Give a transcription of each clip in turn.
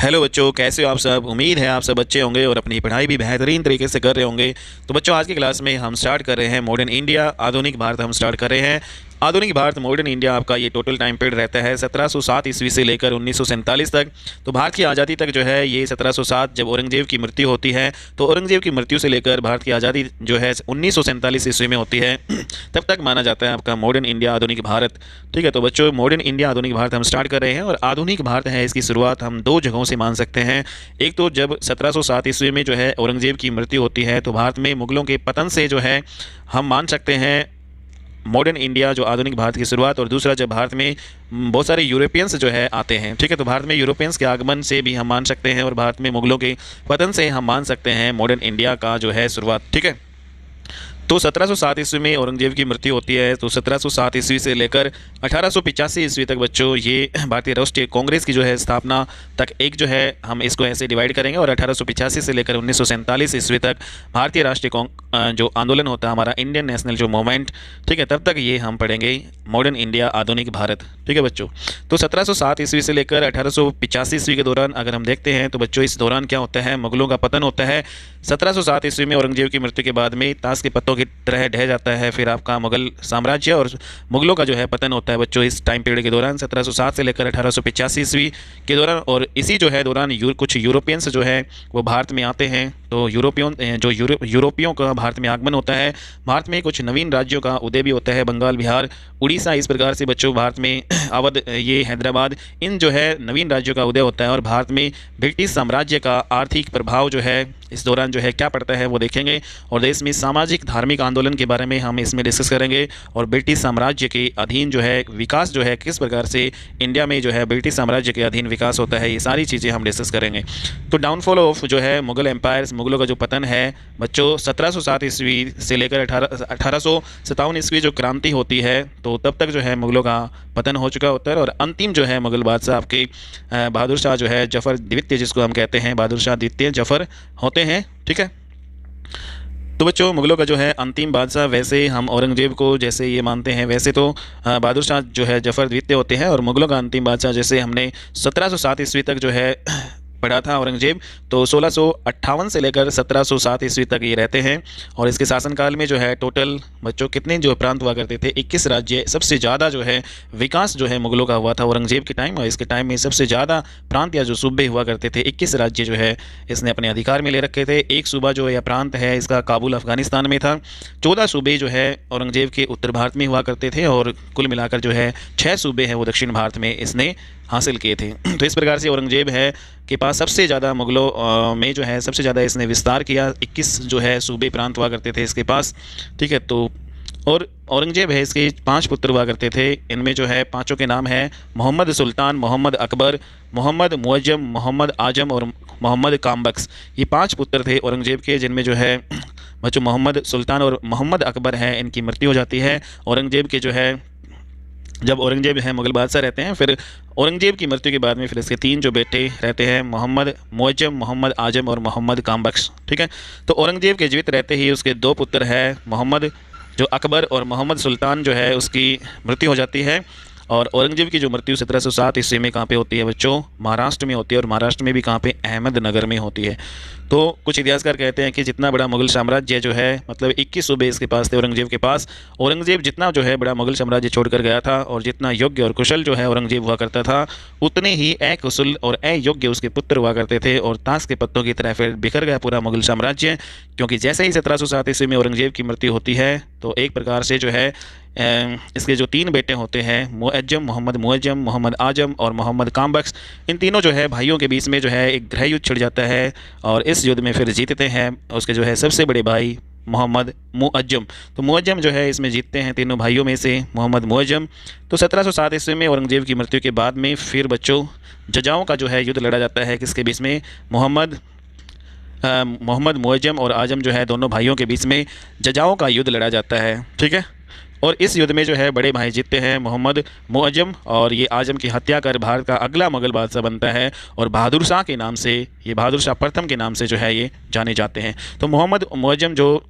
Hello बच्चों, कैसे हो आप सब। उम्मीद है आप सब अच्छे होंगे और अपनी पढ़ाई भी बेहतरीन तरीके से कर रहे होंगे। तो बच्चों, आज की क्लास में हम स्टार्ट कर रहे हैं मॉडर्न इंडिया आधुनिक भारत। हम स्टार्ट कर रहे हैं आधुनिक भारत मॉडर्न इंडिया। आपका ये टोटल टाइम पीरियड रहता है 1707 ईस्वी से लेकर 1947 तक। तो भारत की आज़ादी तक जो है ये 1707 जब औरंगजेब की मृत्यु होती है, तो औरंगजेब की मृत्यु से लेकर भारत की आज़ादी जो है 1947 ईस्वी में होती है, तब तक माना जाता है आपका मॉडर्न इंडिया आधुनिक भारत। ठीक है, तो बच्चों मॉडर्न इंडिया आधुनिक भारत हम स्टार्ट कर रहे हैं और आधुनिक भारत है इसकी शुरुआत हम दो जगहों से मान सकते हैं। एक तो जब 1707 ईस्वी में जो है औरंगजेब की मृत्यु होती है, तो भारत में मुगलों के पतन से जो है हम मान सकते हैं मॉडर्न इंडिया जो आधुनिक भारत की शुरुआत। और दूसरा जब भारत में बहुत सारे यूरोपियंस जो है आते हैं। ठीक है, तो भारत में यूरोपियंस के आगमन से भी हम मान सकते हैं और भारत में मुगलों के पतन से हम मान सकते हैं मॉडर्न इंडिया का जो है शुरुआत। ठीक है, तो 1707 ईस्वी में औरंगजेब की मृत्यु होती है। तो 1707 ईस्वी से लेकर 1885 ईस्वी तक बच्चों ये भारतीय राष्ट्रीय कांग्रेस की जो है स्थापना तक एक जो है हम इसको ऐसे डिवाइड करेंगे। और 1885 से लेकर 1947 ईस्वी तक भारतीय राष्ट्रीय जो आंदोलन होता है हमारा इंडियन नेशनल जो मूवमेंट, ठीक है, तब तक ये हम पढ़ेंगे मॉडर्न इंडिया आधुनिक भारत। ठीक है बच्चों, तो 1707 ईस्वी से लेकर 1885 ईस्वी के दौरान अगर हम देखते हैं तो बच्चों इस दौरान क्या होता है, मुगलों का पतन होता है। 1707 ईस्वी में औरंगजेब की मृत्यु के बाद में ताश के पत्तों की तरह ढह जाता है फिर आपका मुगल साम्राज्य, और मुगलों का जो है पतन होता है बच्चों इस टाइम पीरियड के दौरान 1707 से लेकर 1885 ईस्वी के दौरान। और इसी जो है दौरान कुछ यूरोपियंस जो है वो भारत में आते हैं। तो यूरोपियों का भारत में आगमन होता है। भारत में कुछ नवीन राज्यों का उदय भी होता है, बंगाल, बिहार, उड़ीसा, इस प्रकार से बच्चों भारत में अवध, ये हैदराबाद, इन जो है नवीन राज्यों का उदय होता है। और भारत में ब्रिटिश साम्राज्य का आर्थिक प्रभाव जो है इस दौरान जो है क्या पड़ता है वो देखेंगे। और देश में सामाजिक धार्मिक आंदोलन के बारे में हम इसमें डिस्कस करेंगे। और ब्रिटिश साम्राज्य के अधीन जो है विकास जो है किस प्रकार से इंडिया में जो है ब्रिटिश साम्राज्य के अधीन विकास होता है, ये सारी चीज़ें हम डिस्कस करेंगे। तो डाउनफॉल ऑफ जो है मुगल एम्पायर, मुगलों का जो पतन है बच्चों 1707 ईस्वी से लेकर 1857 ईस्वी जो क्रांति होती है, तो तब तक जो है मुगलों का पतन हो चुका होता है। और अंतिम जो है मुगल बादशाह आपके बहादुर शाह जो है जफर द्वितीय, जिसको हम कहते हैं बहादुर शाह द्वितीय जफर होते हैं। ठीक है, तो बच्चों मुगलों का जो है अंतिम बादशाह, वैसे हम औरंगजेब को जैसे ये मानते हैं वैसे तो बहादुर शाह जो है जफर द्वितीय होते हैं। और मुगलों का अंतिम बादशाह जैसे हमने 1707 ईस्वी तक जो है पढ़ा था औरंगजेब, तो 1658 से लेकर 1707 ईस्वी तक ये रहते हैं। और इसके शासनकाल में जो है टोटल बच्चों कितने जो प्रांत हुआ करते थे, 21 राज्य। सबसे ज़्यादा जो है विकास जो है मुगलों का हुआ था औरंगजेब के टाइम, और इसके टाइम में सबसे ज़्यादा प्रांत या जो सूबे हुआ करते थे 21 राज्य जो है इसने अपने अधिकार में ले रखे थे। एक सूबा जो या प्रांत है इसका काबुल अफगानिस्तान में था। 14 सूबे जो है औरंगजेब के उत्तर भारत में हुआ करते थे, और कुल मिलाकर जो है 6 सूबे हैं वो दक्षिण भारत में इसने हासिल किए थे। तो इस प्रकार से औरंगजेब है के पास सबसे ज़्यादा मुगलों में जो है सबसे ज़्यादा इसने विस्तार किया। 21 जो है सूबे प्रांत हुआ करते थे इसके पास। ठीक है, तो और औरंगजेब है इसके 5 पुत्र हुआ करते थे। इनमें जो है पांचों के नाम है मोहम्मद सुल्तान, मोहम्मद अकबर, मोहम्मद मुअज्जम, मोहम्मद आजम और मोहम्मद कामबख्श। ये 5 पुत्र थे औरंगजेब के, जिनमें जो है बच्चों मोहम्मद सुल्तान और मोहम्मद अकबर हैं, इनकी मृत्यु हो जाती है। औरंगजेब के जो है जब औरंगजेब है मुगल बादशाह रहते हैं, फिर औरंगजेब की मृत्यु के बाद में फिर इसके 3 जो बेटे रहते हैं, मोहम्मद मुअज्जम, मोहम्मद आजम और मोहम्मद कामबख्श। ठीक है, तो औरंगजेब के जीवित रहते ही उसके 2 पुत्र हैं, मोहम्मद जो अकबर और मोहम्मद सुल्तान जो है उसकी मृत्यु हो जाती है। और औरंगजेब की जो मृत्यु 1707 ईस्वी में कहाँ पे होती है बच्चों, महाराष्ट्र में होती है। और महाराष्ट्र में भी कहाँ पे, अहमदनगर में होती है। तो कुछ इतिहासकार कहते हैं कि जितना बड़ा मुगल साम्राज्य जो है मतलब 21 सूबे इसके पास थे औरंगजेब के पास। औरंगजेब जितना जो है बड़ा मुगल साम्राज्य छोड़कर गया था और जितना योग्य और कुशल जो है औरंगजेब हुआ करता था, उतने ही अकुशल और अयोग्य उसके पुत्र हुआ करते थे। और ताश के पत्तों की तरह फिर बिखर गया पूरा मुगल साम्राज्य, क्योंकि जैसे ही 1707 ईस्वी में औरंगजेब की मृत्यु होती है, तो एक प्रकार से जो है इसके जो 3 बेटे होते हैं, मुअज्जम, मोहम्मद मुअज्जम, मोहम्मद आजम और मोहम्मद कामबख्श, इन तीनों जो है भाइयों के बीच में जो है एक गृह युद्ध छिड़ जाता है। और इस युद्ध में फिर जीतते हैं उसके जो है सबसे बड़े भाई मोहम्मद मुअज्जम। तो मुअज्जम जो है इसमें जीतते हैं तीनों भाइयों में से मुहम्मद मुअज्जम। तो 1707 ईस्वी में औरंगजेब की मृत्यु के बाद में फिर बच्चों जजाओं का जो है युद्ध लड़ा जाता है, किसके बीच में, मोहम्मद मुअज्जम और आजम जो है दोनों भाइयों के बीच में जजाओं का युद्ध लड़ा जाता है। ठीक है, और इस युद्ध में जो है बड़े भाई जीतते हैं मोहम्मद मुअज्जम, और ये आजम की हत्या कर भारत का अगला मुगल बादशाह बनता है। और बहादुर शाह के नाम से, ये बहादुर शाह प्रथम के नाम से जो है ये जाने जाते हैं। तो मोहम्मद मुअज्जम जो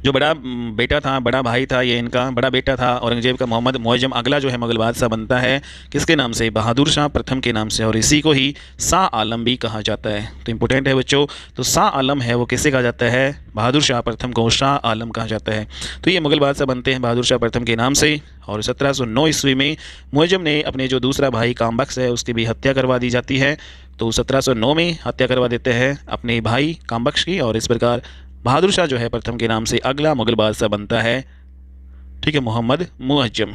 जो बड़ा बेटा था, बड़ा भाई था, ये इनका बड़ा बेटा था औरंगजेब का, मोहम्मद मुअज्जम, अगला जो है मुगल बादशाह बनता है किसके नाम से? बहादुर शाह प्रथम के नाम से, और इसी को ही शाह आलम भी कहा जाता है। तो इंपॉर्टेंट है बच्चों, तो शाह आलम है वो किसे कहा जाता है? बहादुर शाह प्रथम को शाह आलम कहा जाता है। तो ये मुगल बादशाह बनते हैं बहादुर शाह प्रथम के नाम से। और 1709 ईस्वी में मुअज्जम ने अपने जो दूसरा भाई कामबख्श है उसकी भी हत्या करवा दी जाती है। तो 1709 में हत्या करवा देते हैं अपने भाई कामबख्श की, और इस प्रकार बहादुर शाह जो है प्रथम के नाम से अगला मुगल बादशाह बनता है, ठीक है, मोहम्मद मुअज्जम।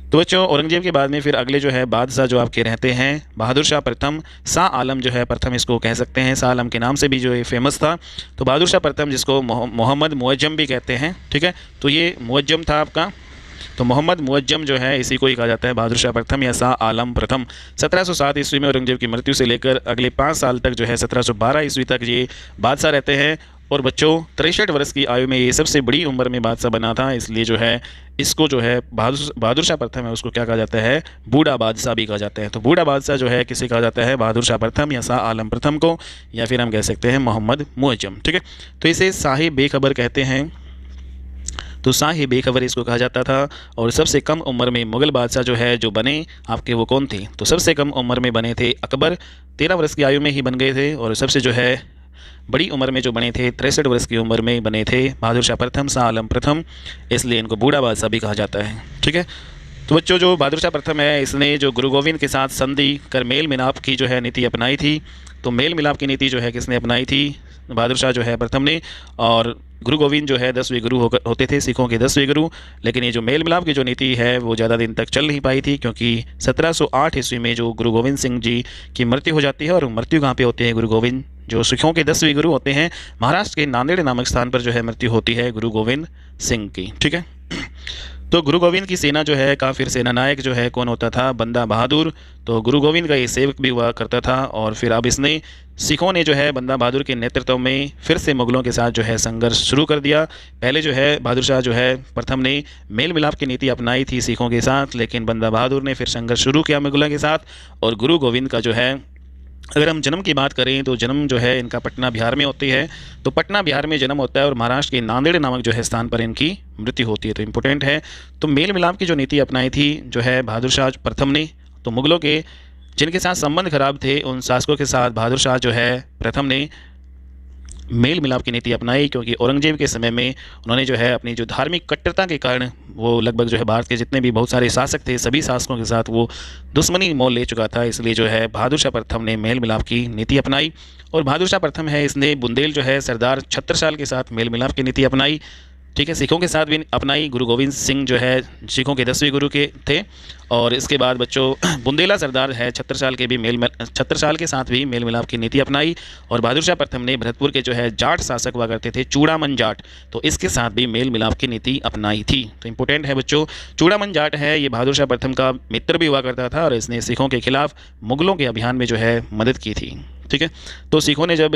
तो बच्चों औरंगजेब के बाद में फिर अगले जो है बादशाह जो आपके रहते हैं बहादुर शाह प्रथम, शाह आलम जो है प्रथम इसको कह सकते हैं, शाह आलम के नाम से भी जो ये फेमस था। तो बहादुर शाह प्रथम जिसको मोहम्मद मुअज्जम भी कहते हैं, ठीक है, तो ये मुअज्जम था आपका। तो मोहम्मद मुअज्जम जो है इसी को ही कहा जाता है बहादुर शाह प्रथम या शाह आलम प्रथम। 1707 ईस्वी में औरंगजेब की मृत्यु से लेकर अगले 5 साल तक जो है 1712 ईस्वी तक ये बादशाह रहते हैं। और बच्चों 63 वर्ष की आयु में ये सबसे बड़ी उम्र में बादशाह बना था, इसलिए जो है इसको जो है बहादुर शाह प्रथम है उसको क्या कहा जाता है? बूढ़ा बादशाह भी कहा जाता है। तो बूढ़ा बादशाह जो है किसे कहा जाता है? बहादुर शाह प्रथम या शाह आलम प्रथम को, या फिर हम कह सकते हैं मोहम्मद मुअज्जम, ठीक है। तो इसे शाह बेखबर कहते हैं। तो शाह बेखबर इसको कहा जाता था। और सबसे कम उम्र में मुगल बादशाह जो है जो बने आपके वो कौन थे? तो सबसे कम उम्र में बने थे अकबर, 13 वर्ष की आयु में ही बन गए थे। और सबसे जो है बड़ी उम्र में जो बने थे 63 वर्ष की उम्र में बने थे बहादुर शाह प्रथम, शाह आलम प्रथम, इसलिए इनको बूढ़ा बादशाह भी कहा जाता है, ठीक है। तो बच्चों जो बहादुर शाह प्रथम है इसने जो गुरु गोविंद के साथ संधि कर मेल मिलाप की जो है नीति अपनाई थी। तो मेल मिलाप की नीति जो है किसने अपनाई थी? बहादुर शाह जो है प्रथम ने। और गुरु गोविंद जो है 10वें गुरु होते थे, सिखों के 10वें गुरु। लेकिन ये जो मेल मिलाप की जो नीति है वो ज़्यादा दिन तक चल नहीं पाई थी, क्योंकि 1708 ईस्वी में जो गुरु गोविंद सिंह जी की मृत्यु हो जाती है। और मृत्यु कहाँ पे होती है? गुरु गोविंद जो सिखों के 10वें गुरु होते हैं, महाराष्ट्र के नांदेड़ नामक स्थान पर जो है मृत्यु होती है गुरु गोविंद सिंह की, ठीक है। तो गुरु गोविंद की सेना जो है का फिर सेना नायक जो है कौन होता था? बंदा बहादुर। तो गुरु गोविंद का ये सेवक भी हुआ करता था। और फिर अब इसने सिखों ने जो है बंदा बहादुर के नेतृत्व में फिर से मुगलों के साथ जो है संघर्ष शुरू कर दिया। पहले जो है बहादुर शाह जो है प्रथम ने मेल मिलाप की नीति अपनाई थी सिखों के साथ, लेकिन बंदा बहादुर ने फिर संघर्ष शुरू किया मुगलों के साथ। और गुरु गोविंद का जो है अगर हम जन्म की बात करें तो जन्म जो है इनका पटना बिहार में होती है। तो पटना बिहार में जन्म होता है और महाराष्ट्र के नांदेड़ नामक जो है स्थान पर इनकी मृत्यु होती है। तो इम्पोर्टेंट है। तो मेल मिलाप की जो नीति अपनाई थी जो है बहादुर शाह प्रथम ने, तो मुगलों के जिनके साथ संबंध खराब थे उन शासकों के साथ बहादुर शाह जो है प्रथम ने मेल मिलाप की नीति अपनाई, क्योंकि औरंगजेब के समय में उन्होंने जो है अपनी जो धार्मिक कट्टरता के कारण वो लगभग जो है भारत के जितने भी बहुत सारे शासक थे सभी शासकों के साथ वो दुश्मनी मोल ले चुका था। इसलिए जो है बहादुर शाह प्रथम ने मेल मिलाप की नीति अपनाई। और बहादुर शाह प्रथम है इसने बुंदेल जो है सरदार छत्रसाल के साथ मेल मिलाप की नीति अपनाई, ठीक है। सिखों के साथ भी अपनाई। गुरु गोविंद सिंह जो है सिखों के 10वें गुरु के थे। और इसके बाद बच्चों बुंदेला सरदार है छत्रसाल के साथ भी मेल मिलाप की नीति अपनाई। और बहादुर शाह प्रथम ने भरतपुर के जो है जाट शासक हुआ करते थे चूड़ामन जाट, तो इसके साथ भी मेल मिलाप की नीति अपनाई थी। तो इंपॉर्टेंट है बच्चों, चूड़ामन जाट है ये बहादुर शाह प्रथम का मित्र भी हुआ करता था और इसने सिखों के खिलाफ मुगलों के अभियान में जो है मदद की थी, ठीक है। तो सिखों ने जब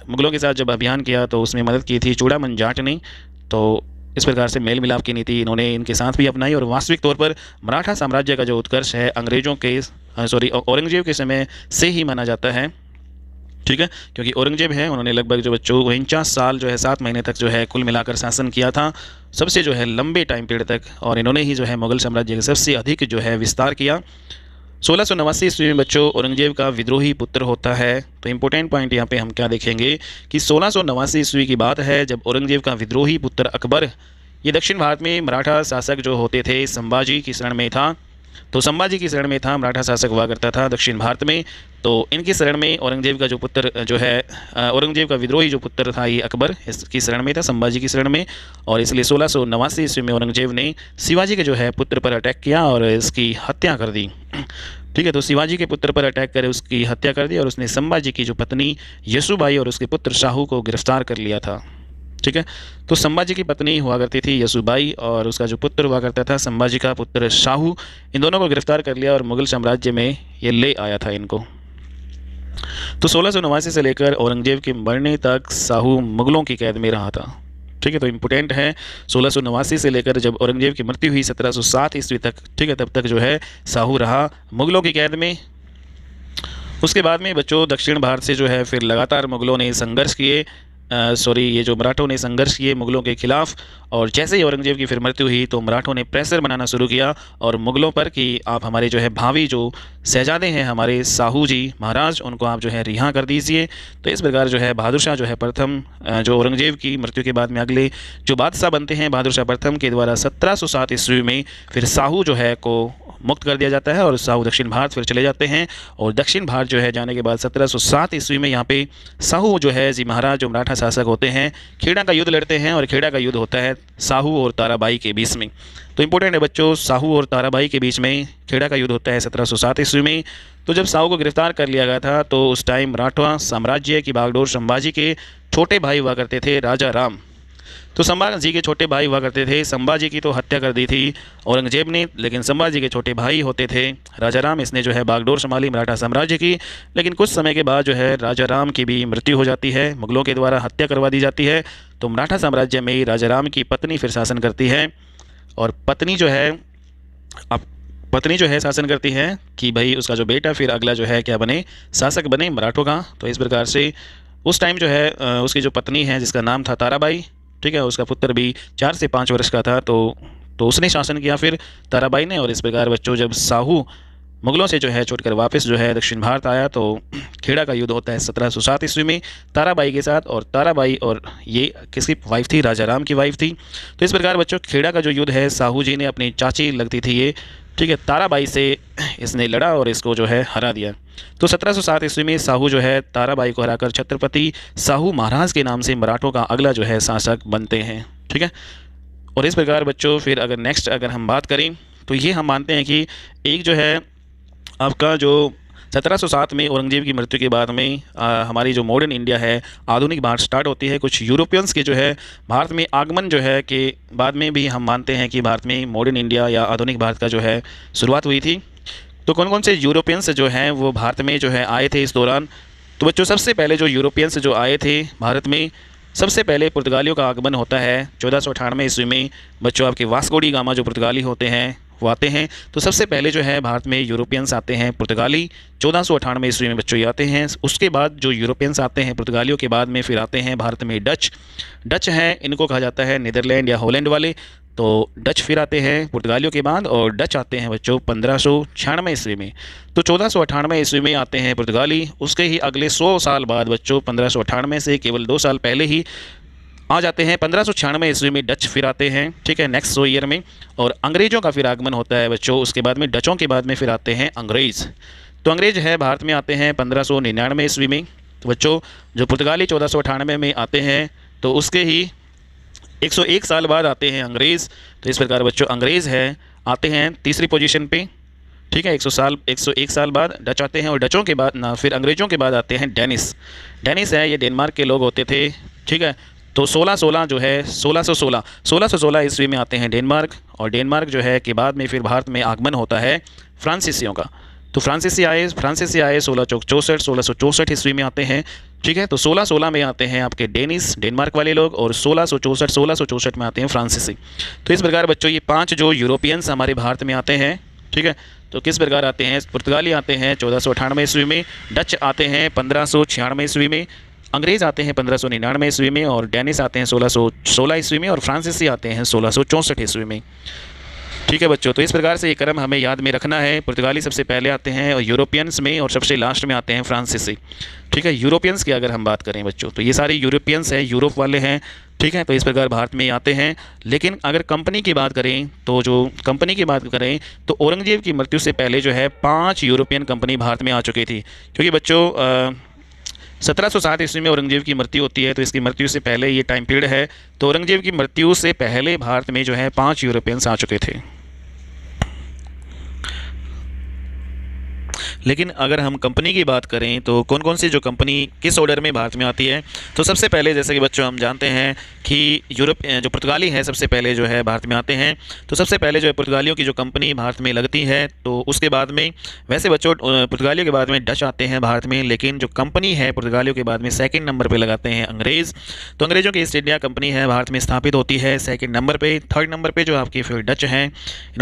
मुगलों के साथ जब अभियान किया तो उसमें मदद की थी चूड़ामन जाट ने। तो इस प्रकार से मेल मिलाप की नीति इन्होंने इनके साथ भी अपनाई। और वास्तविक तौर पर मराठा साम्राज्य का जो उत्कर्ष है अंग्रेजों के औरंगजेब के समय से ही माना जाता है, ठीक है। क्योंकि औरंगजेब है उन्होंने लगभग जो बच्चों 49 साल जो है 7 महीने तक जो है कुल मिलाकर शासन किया था, सबसे जो है लंबे टाइम पीरियड तक। और इन्होंने ही जो है मुगल साम्राज्य का सबसे अधिक जो है विस्तार किया। 1689 ईस्वी में बच्चों औरंगजेब का विद्रोही पुत्र होता है। तो इंपॉर्टेंट पॉइंट यहाँ पे हम क्या देखेंगे कि 1689 ईस्वी की बात है जब औरंगजेब का विद्रोही पुत्र अकबर, ये दक्षिण भारत में मराठा शासक जो होते थे संभाजी की शरण में था। तो संभाजी की शरण में था, मराठा शासक हुआ करता था दक्षिण भारत में। तो इनकी शरण में औरंगजेब का जो पुत्र जो है औरंगजेब का विद्रोही जो पुत्र था ये अकबर इसकी शरण में था, संभाजी की शरण में। और इसलिए 1689 ईस्वी में औरंगजेब ने शिवाजी के जो है पुत्र पर अटैक किया और इसकी हत्या कर दी, ठीक है। तो शिवाजी के पुत्र पर अटैक कर उसकी हत्या कर दी और उसने संभाजी की जो पत्नी यशुबाई और उसके पुत्र शाहू को गिरफ्तार कर लिया था, ठीक है। तो संभाजी की पत्नी हुआ करती थी यशुबाई और उसका जो पुत्र हुआ करता था संभाजी का पुत्र शाहू, इन दोनों को गिरफ्तार कर लिया और मुगल साम्राज्य में ये ले आया था इनको। तो 1689 से लेकर औरंगजेब के मरने तक शाहू मुगलों की कैद में रहा था, ठीक है। तो इम्पोर्टेंट है 1689 से लेकर जब औरंगजेब की मृत्यु हुई 1707 ईस्वी तक, ठीक है, तब तक जो है शाहू रहा मुगलों की कैद में। उसके बाद में बच्चों दक्षिण भारत से जो है फिर लगातार मुगलों ने संघर्ष किए ये जो मराठों ने संघर्ष किए मुग़लों के ख़िलाफ़, और जैसे ही औरंगज़ेब की फिर मृत्यु हुई तो मराठों ने प्रेशर बनाना शुरू किया और मुग़लों पर कि आप हमारे जो है भावी जो शहजादे हैं हमारे साहू जी महाराज, उनको आप जो है रिहा कर दीजिए। तो इस प्रकार जो है बहादुर शाह जो है प्रथम, जो औरंगज़ेब की मृत्यु के बाद में अगले जो बादशाह बनते हैं बहादुर शाह प्रथम के द्वारा 1707 ईस्वी में फिर साहू जो है को मुक्त कर दिया जाता है और साहू दक्षिण भारत फिर चले जाते हैं। और दक्षिण भारत जो है जाने के बाद 1707 ईस्वी में यहाँ पे साहू जो है जी महाराज जो मराठा शासक होते हैं खेड़ा का युद्ध लड़ते हैं, और खेड़ा का युद्ध होता है साहू और ताराबाई के बीच में। तो इंपॉर्टेंट है बच्चों, साहू और ताराबाई के बीच में खेड़ा का युद्ध होता है 1707 ईस्वी में। तो जब साहू को गिरफ्तार कर लिया गया था तो उस टाइम मराठा साम्राज्य की बागडोर संभाजी के छोटे भाई हुआ करते थे राजा राम। तो संभाजी के छोटे भाई हुआ करते थे, संभाजी की तो हत्या कर दी थी औरंगजेब ने, लेकिन संभाजी के छोटे भाई होते थे राजा राम, इसने जो है बागडोर संभाली मराठा साम्राज्य की। लेकिन कुछ समय के बाद जो है राजा राम की भी मृत्यु हो जाती है, मुगलों के द्वारा हत्या करवा दी जाती है। तो मराठा साम्राज्य में राजा राम की पत्नी फिर शासन करती है, और पत्नी जो है शासन करती है कि भाई उसका जो बेटा फिर अगला जो है क्या बने, शासक बने मराठों का। तो इस प्रकार से उस टाइम जो है उसकी जो पत्नी है जिसका नाम था ताराबाई, ठीक है, उसका पुत्र भी 4 से 5 वर्ष का था, तो उसने शासन किया फिर ताराबाई ने। और इस प्रकार बच्चों जब साहू मुगलों से जो है छूटकर वापस जो है दक्षिण भारत आया तो खेड़ा का युद्ध होता है 1707 ईस्वी में ताराबाई के साथ, और ताराबाई और ये किसकी वाइफ थी, राजा राम की वाइफ थी। तो इस प्रकार बच्चों खेड़ा का जो युद्ध है साहू जी ने अपनी चाची लगती थी ये, ठीक है, ताराबाई से इसने लड़ा और इसको जो है हरा दिया। तो 1707 ईस्वी में साहू जो है ताराबाई को हराकर छत्रपति साहू महाराज के नाम से मराठों का अगला जो है शासक बनते हैं, ठीक है। और इस प्रकार बच्चों फिर अगर नेक्स्ट अगर हम बात करें तो ये हम मानते हैं कि एक जो है आपका जो 1707 में औरंगजेब की मृत्यु के बाद में हमारी जो मॉडर्न इंडिया है आधुनिक भारत स्टार्ट होती है। कुछ यूरोपियंस के जो है भारत में आगमन जो है के बाद में भी हम मानते हैं कि भारत में मॉडर्न इंडिया या आधुनिक भारत का जो है शुरुआत हुई थी। तो कौन कौन से यूरोपियंस जो हैं वो भारत में जो है आए थे इस दौरान। तो बच्चों सबसे पहले जो यूरोपियंस जो आए थे भारत में, सबसे पहले पुर्तगालियों का आगमन होता है 1498 ईस्वी में। बच्चों आपके वास्को डी गामा जो पुर्तगाली होते हैं वो आते हैं। तो सबसे पहले जो है भारत में यूरोपियंस आते हैं पुर्तगाली 1498 ईस्वी में बच्चों ये आते हैं। उसके बाद जो यूरोपियंस आते हैं पुर्तगालियों के बाद में फिर आते हैं भारत में डच हैं, इनको कहा जाता है नीदरलैंड या हॉलैंड वाले। तो डच फिर आते हैं पुर्तगालियों के बाद, और डच आते हैं बच्चों 1596 ईस्वी में। तो 1498 ईस्वी में आते हैं पुर्तगाली, उसके ही अगले 100 साल बाद बच्चों 1598 से केवल 2 साल पहले ही आ जाते हैं 1596 ईस्वी में डच फिर आते हैं, ठीक है, नेक्स्ट 100 ईयर में। और अंग्रेज़ों का फिर आगमन होता है बच्चों, उसके बाद में डचों के बाद में फिर आते हैं अंग्रेज़। तो अंग्रेज़ है भारत में आते हैं 1599 ईस्वी में। तो बच्चों जो पुर्तगाली 1498 में आते हैं तो उसके ही 101 साल बाद आते हैं अंग्रेज़। तो इस प्रकार बच्चों अंग्रेज़ है आते हैं तीसरी पोजीशन पे, ठीक है, 101 साल बाद डच आते हैं। और डचों के बाद ना फिर अंग्रेज़ों के बाद आते हैं डेनिस है, ये डेनमार्क के लोग होते थे, ठीक है। तो 1616 जो है 1616 ईस्वी में आते हैं डेनमार्क, और डेनमार्क जो है के बाद में फिर भारत में आगमन होता है फ्रांसीसियों का। तो फ्रांसीसी आए 1664 ईस्वी में आते हैं, ठीक है। तो 1616 में आते हैं आपके डेनमार्क वाले लोग, और 1664 में आते हैं फ्रांसीसी। तो इस प्रकार बच्चों ये 5 जो यूरोपियंस हमारे भारत में आते हैं, ठीक है। तो किस प्रकार आते हैं, पुर्तगाली आते हैं 1498 ईस्वी में, डच आते हैं 1596 ईस्वी में, अंग्रेज़ आते हैं 1599 ईस्वी में, और डेनिस आते हैं 1616 ईस्वी में, और फ्रांसीसी आते हैं 1664 ईस्वी में, ठीक है बच्चों। तो इस प्रकार से ये क्रम हमें याद में रखना है। पुर्तगाली सबसे पहले आते हैं और यूरोपियंस में, और सबसे लास्ट में आते हैं फ्रांसीसी, ठीक है। यूरोपियंस की अगर हम बात करें बच्चों तो ये सारे यूरोपियंस हैं, यूरोप वाले हैं, ठीक है। तो इस प्रकार भारत में आते हैं। लेकिन अगर कंपनी की बात करें तो तो औरंगजेब की मृत्यु से पहले जो है 5 यूरोपियन कंपनी भारत में आ चुकी थी। क्योंकि बच्चों 1707 ईस्वी में औरंगजेब की मृत्यु होती है, तो इसकी मृत्यु से पहले ये टाइम पीरियड है। तो औरंगजेब की मृत्यु से पहले भारत में जो है 5 यूरोपियंस आ चुके थे। लेकिन अगर हम कंपनी की बात करें तो कौन कौन सी जो कंपनी किस ऑर्डर में भारत में आती है। तो सबसे पहले जैसे कि बच्चों हम जानते हैं कि जो पुर्तगाली है सबसे पहले जो है भारत में आते हैं। तो सबसे पहले जो है पुर्तगालियों की जो कंपनी भारत में लगती है, तो उसके बाद में वैसे बच्चों पुर्तगालियों के बाद में डच आते हैं भारत में, लेकिन जो कंपनी है पुर्तगालियों के बाद में सेकंड नंबर पे लगाते हैं अंग्रेज़। तो अंग्रेज़ों की ईस्ट इंडिया कंपनी है भारत में स्थापित होती है सेकंड नंबर पे। थर्ड नंबर पे जो आपकी फिर डच हैं,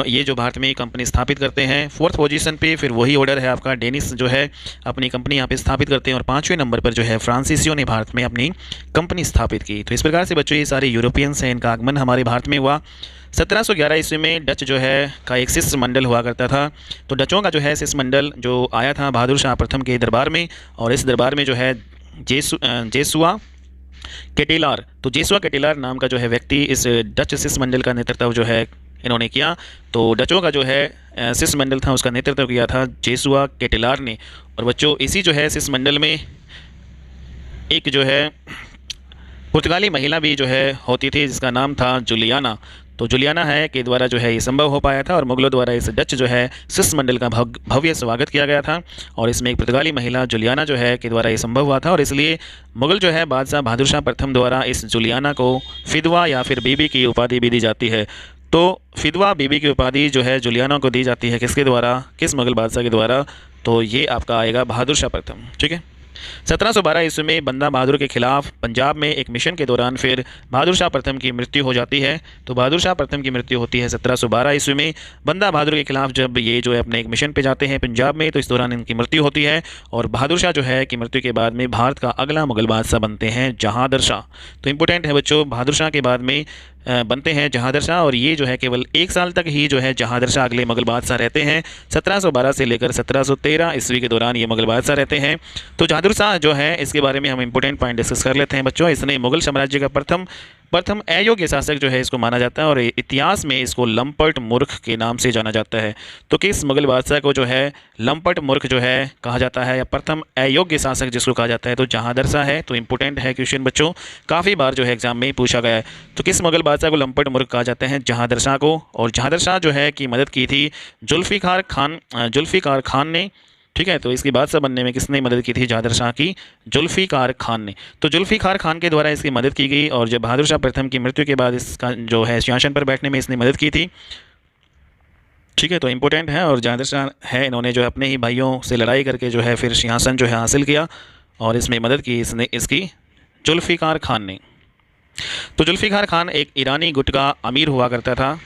ये जो भारत में कंपनी स्थापित करते हैं। फोर्थ पोजीशन पे फिर वही ऑर्डर है आपका डेनिस जो है अपनी कंपनी यहाँ पे स्थापित करते हैं और 5वें नंबर पर जो है फ्रांसीसियों ने भारत में अपनी कंपनी स्थापित की। तो इस प्रकार से बच्चों ये सारे यूरोपियंस हैं, इनका आगमन हमारे भारत में हुआ। 1711 ईस्वी में डच जो है का एक शिष्टमंडल हुआ करता था। तो डचों का जो है शिष्टमंडल जो आया था बहादुर शाह प्रथम के दरबार में, और इस दरबार में जो है जेसुआ केटेलार, तो जेसुआ केटेलार नाम का जो है व्यक्ति इस डच शिष्टमंडल का नेतृत्व जो है इन्होंने किया। तो डचों का जो है शिष्टमंडल था उसका नेतृत्व किया था जेसुआ केटेलार ने। और बच्चों इसी जो है शिष्टमंडल में एक जो है पुर्तगाली महिला भी जो है होती थी जिसका नाम था जुलियाना। तो जुलियाना है के द्वारा जो है ये संभव हो पाया था और मुगलों द्वारा इस डच जो है शिष्टमंडल का भव्य स्वागत किया गया था। और इसमें एक पुर्तगाली महिला जुलियाना जो है के द्वारा ये संभव हुआ था, और इसलिए मुगल जो है बादशाह बहादुर शाह प्रथम द्वारा इस जुलियाना को फिदवा या फिर बीबी की उपाधि भी दी जाती है। तो फिदवा बीबी की उपाधि जो है जुलियाना को दी जाती है किसके द्वारा, किस मुगल बादशाह के द्वारा, तो ये आपका आएगा बहादुर शाह प्रथम। ठीक है। 1712 ईस्वी में बंदा बहादुर के खिलाफ पंजाब में एक मिशन के दौरान फिर बहादुर शाह प्रथम की मृत्यु हो जाती है। तो बहादुर शाह प्रथम की मृत्यु होती है 1712 ईस्वी में। बंदा बहादुर के खिलाफ जब ये जो है अपने एक मिशन पे जाते हैं पंजाब में, तो इस दौरान इनकी मृत्यु होती है। और बहादुर शाह जो है कि मृत्यु के बाद में भारत का अगला मुगल बादशाह बनते हैं जहांदर शाह। तो इंपॉर्टेंट है बच्चों, बहादुर शाह के बाद में बनते हैं जहांदर शाह, और ये जो है केवल 1 साल तक ही जो है जहांदर शाह अगले मुगल बादशाह रहते हैं। 1712 से लेकर 1713 ईस्वी के दौरान ये मुगल बादशाह रहते हैं। तो जहांदर शाह जो है इसके बारे में हम इंपॉर्टेंट पॉइंट डिस्कस कर लेते हैं बच्चों। इसने मुगल साम्राज्य का प्रथम अयोग्य शासक जो है इसको माना जाता है, और इतिहास में इसको लंपट मूर्ख के नाम से जाना जाता है। तो किस मुगल बादशाह को जो है लंपट मूर्ख जो है कहा जाता है, या प्रथम अयोग्य शासक जिसको कहा जाता है, तो जहांदर शाह है। तो इंपॉर्टेंट है क्वेश्चन बच्चों, काफ़ी बार जो है एग्जाम में पूछा गया है। तो किस मुगल बादशाह को लंपट मूर्ख कहा जाता है, जहांदर शाह को। और जहांदर शाह जो है की मदद की थी जुल्फ़िकार खान ने। ठीक है। तो इसकी बादशाह बनने में किसने मदद की थी, जहांदर शाह की जुल्फ़िकार खान ने। तो जुल्फ़िकार खान के द्वारा इसकी मदद की गई, और जब बहादुर शाह प्रथम की मृत्यु के बाद इसका जो है सिंहासन पर बैठने में इसने मदद की थी। ठीक है। तो इंपॉर्टेंट है, और जहांदर शाह है इन्होंने जो अपने ही भाइयों से लड़ाई करके जो है फिर सिंहासन जो है हासिल किया, और इसमें मदद की इसकी जुल्फ़िकार खान ने। तो जुल्फ़िकार खान एक ईरानी गुट का अमीर हुआ करता था।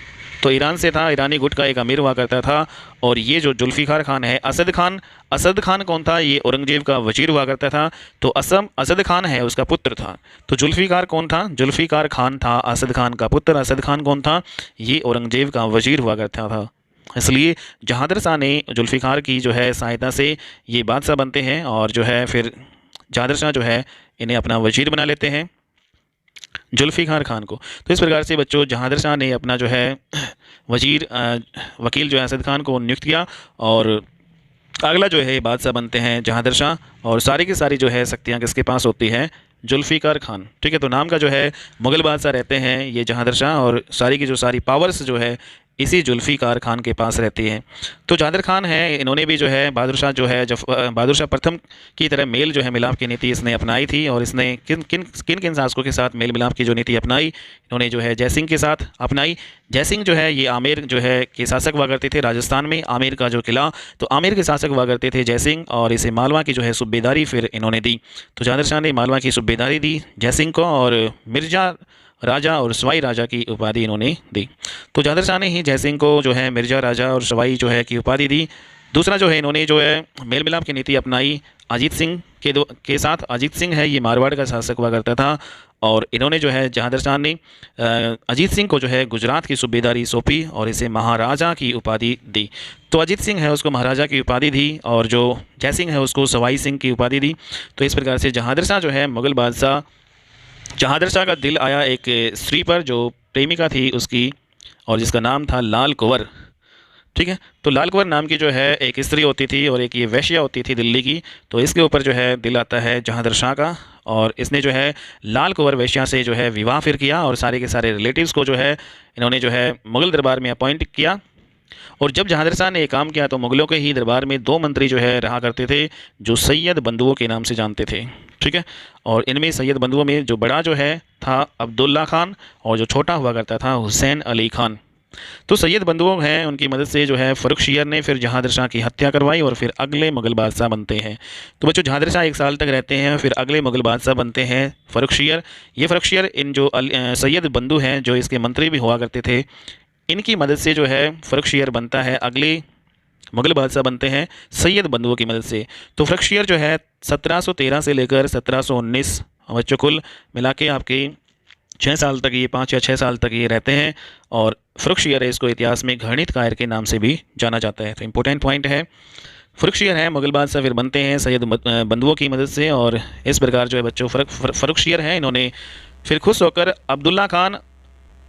तो ईरान से था, ईरानी गुट का एक अमीर हुआ करता था। और ये जो जुल्फ़िकार खान है, असद खान कौन था, ये औरंगजेब का वजीर हुआ करता था। तो असद खान है उसका पुत्र था। तो जुल्फ़िकार कौन था, जुल्फ़िकार खान था असद खान का पुत्र। असद खान कौन था, ये औरंगजेब का वजीर हुआ करता था। इसलिए जहांदर शाह ने जुल्फ़िकार की जो है सहायता से ये बादशाह बनते हैं, और जो है फिर जहांदर शाह जो है इन्हें अपना वजीर बना लेते हैं जुल्फ़िकार खान को। तो इस प्रकार से बच्चों जहांदर शाह ने अपना जो है वकील जो है असद खान को नियुक्त किया, और अगला जो है बादशाह बनते हैं जहांदर शाह। और सारी की सारी जो है शक्तियाँ किसके पास होती हैं, जुल्फ़िकार खान। ठीक है। तो नाम का जो है मुगल बादशाह रहते हैं ये जहांदर शाह, और सारी की जो सारी पावर्स जो है इसी जुल्फ़िकार खान के पास रहती है। तो जहांदर खान है इन्होंने भी जो है बहादुर शाह जो है बहादुर शाह प्रथम की तरह मेल जो है मिलाप की नीति इसने अपनाई थी। और इसने किन किन किन किन शासकों के साथ मेल मिलाप की जो नीति अपनाई, इन्होंने जो है जयसिंह के साथ अपनाई। जयसिंह जो है ये आमेर जो है के शासक हुआ करते थे राजस्थान में, आमेर का जो किला, तो आमेर के शासक हुआ करते थे जयसिंह, और इसे मालवा की जो है सूबेदारी फिर इन्होंने दी। तो जहांदर शाह ने मालवा की सूबेदारी दी जयसिंह को, और मिर्जा राजा और सवाई राजा की उपाधि इन्होंने दी। तो जहांदर शाह ने ही जयसिंह को जो है मिर्जा राजा और सवाई जो है की उपाधि दी। दूसरा जो है इन्होंने जो है मेल मिलाप की नीति अपनाई अजीत सिंह के साथ। अजीत सिंह है ये मारवाड़ का शासक हुआ करता था, और इन्होंने जो है जहांदर शाह ने अजीत सिंह को जो है गुजरात की सूबेदारी सौंपी और इसे महाराजा की उपाधि दी। तो अजीत सिंह है उसको महाराजा की उपाधि दी, और जो जयसिंह है उसको सवाई सिंह की उपाधि दी। तो इस प्रकार से जहांदर शाह जो है मुगल बादशाह, जहांदर शाह का दिल आया एक स्त्री पर जो प्रेमिका थी उसकी, और जिसका नाम था लाल कुंवर। ठीक है। तो लाल कुंवर नाम की जो है एक स्त्री होती थी, और एक ये वैश्या होती थी दिल्ली की। तो इसके ऊपर जो है दिल आता है जहांदर शाह का, और इसने जो है लाल कुंवर वैश्या से जो है विवाह फिर किया, और सारे के सारे रिलेटिव्स को जो है इन्होंने जो है मुगल दरबार में अपॉइंट किया। और जब जहांदर शाह ने ये काम किया तो मुगलों के ही दरबार में 2 मंत्री जो है रहा करते थे, जो सैयद बंधुओं के नाम से जानते थे। ठीक है। और इनमें सैयद बंधुओं में जो बड़ा जो है था अब्दुल्ला खान, और जो छोटा हुआ करता था हुसैन अली खान। तो सैयद बंधुओं हैं उनकी मदद से जो है फ़र्रुखशियर ने फिर जहांदर शाह की हत्या करवाई, और फिर अगले मुगल बादशाह बनते हैं। तो बच्चों जहांदर शाह 1 साल तक रहते हैं, फिर अगले मुगल बादशाह बनते हैं फ़र्रुखशियर। ये फ़र्रुखशियर इन जो सैयद बंधु हैं जो इसके मंत्री भी हुआ करते थे, इनकी मदद से जो है फ़र्रुखशियर बनता है अगले मुगल बादशाह बनते हैं सैयद बंधुओं की मदद से। तो फ़रुखशियर जो है 1713 से लेकर 1719 बच्चों कुल मिला के आपके 6 साल तक ये 5 या 6 साल तक ये रहते हैं। और फ़रुखशियर है, इसको इतिहास में गणितकार के नाम से भी जाना जाता है। तो इम्पोर्टेंट पॉइंट है, फ़रुखशियर है मुगल बादशाह फिर बनते हैं सैयद बंधुओं की मदद से। और इस प्रकार जो है बच्चों फ़रुखशियर हैं, इन्होंने फिर खुश होकर अब्दुल्ला खान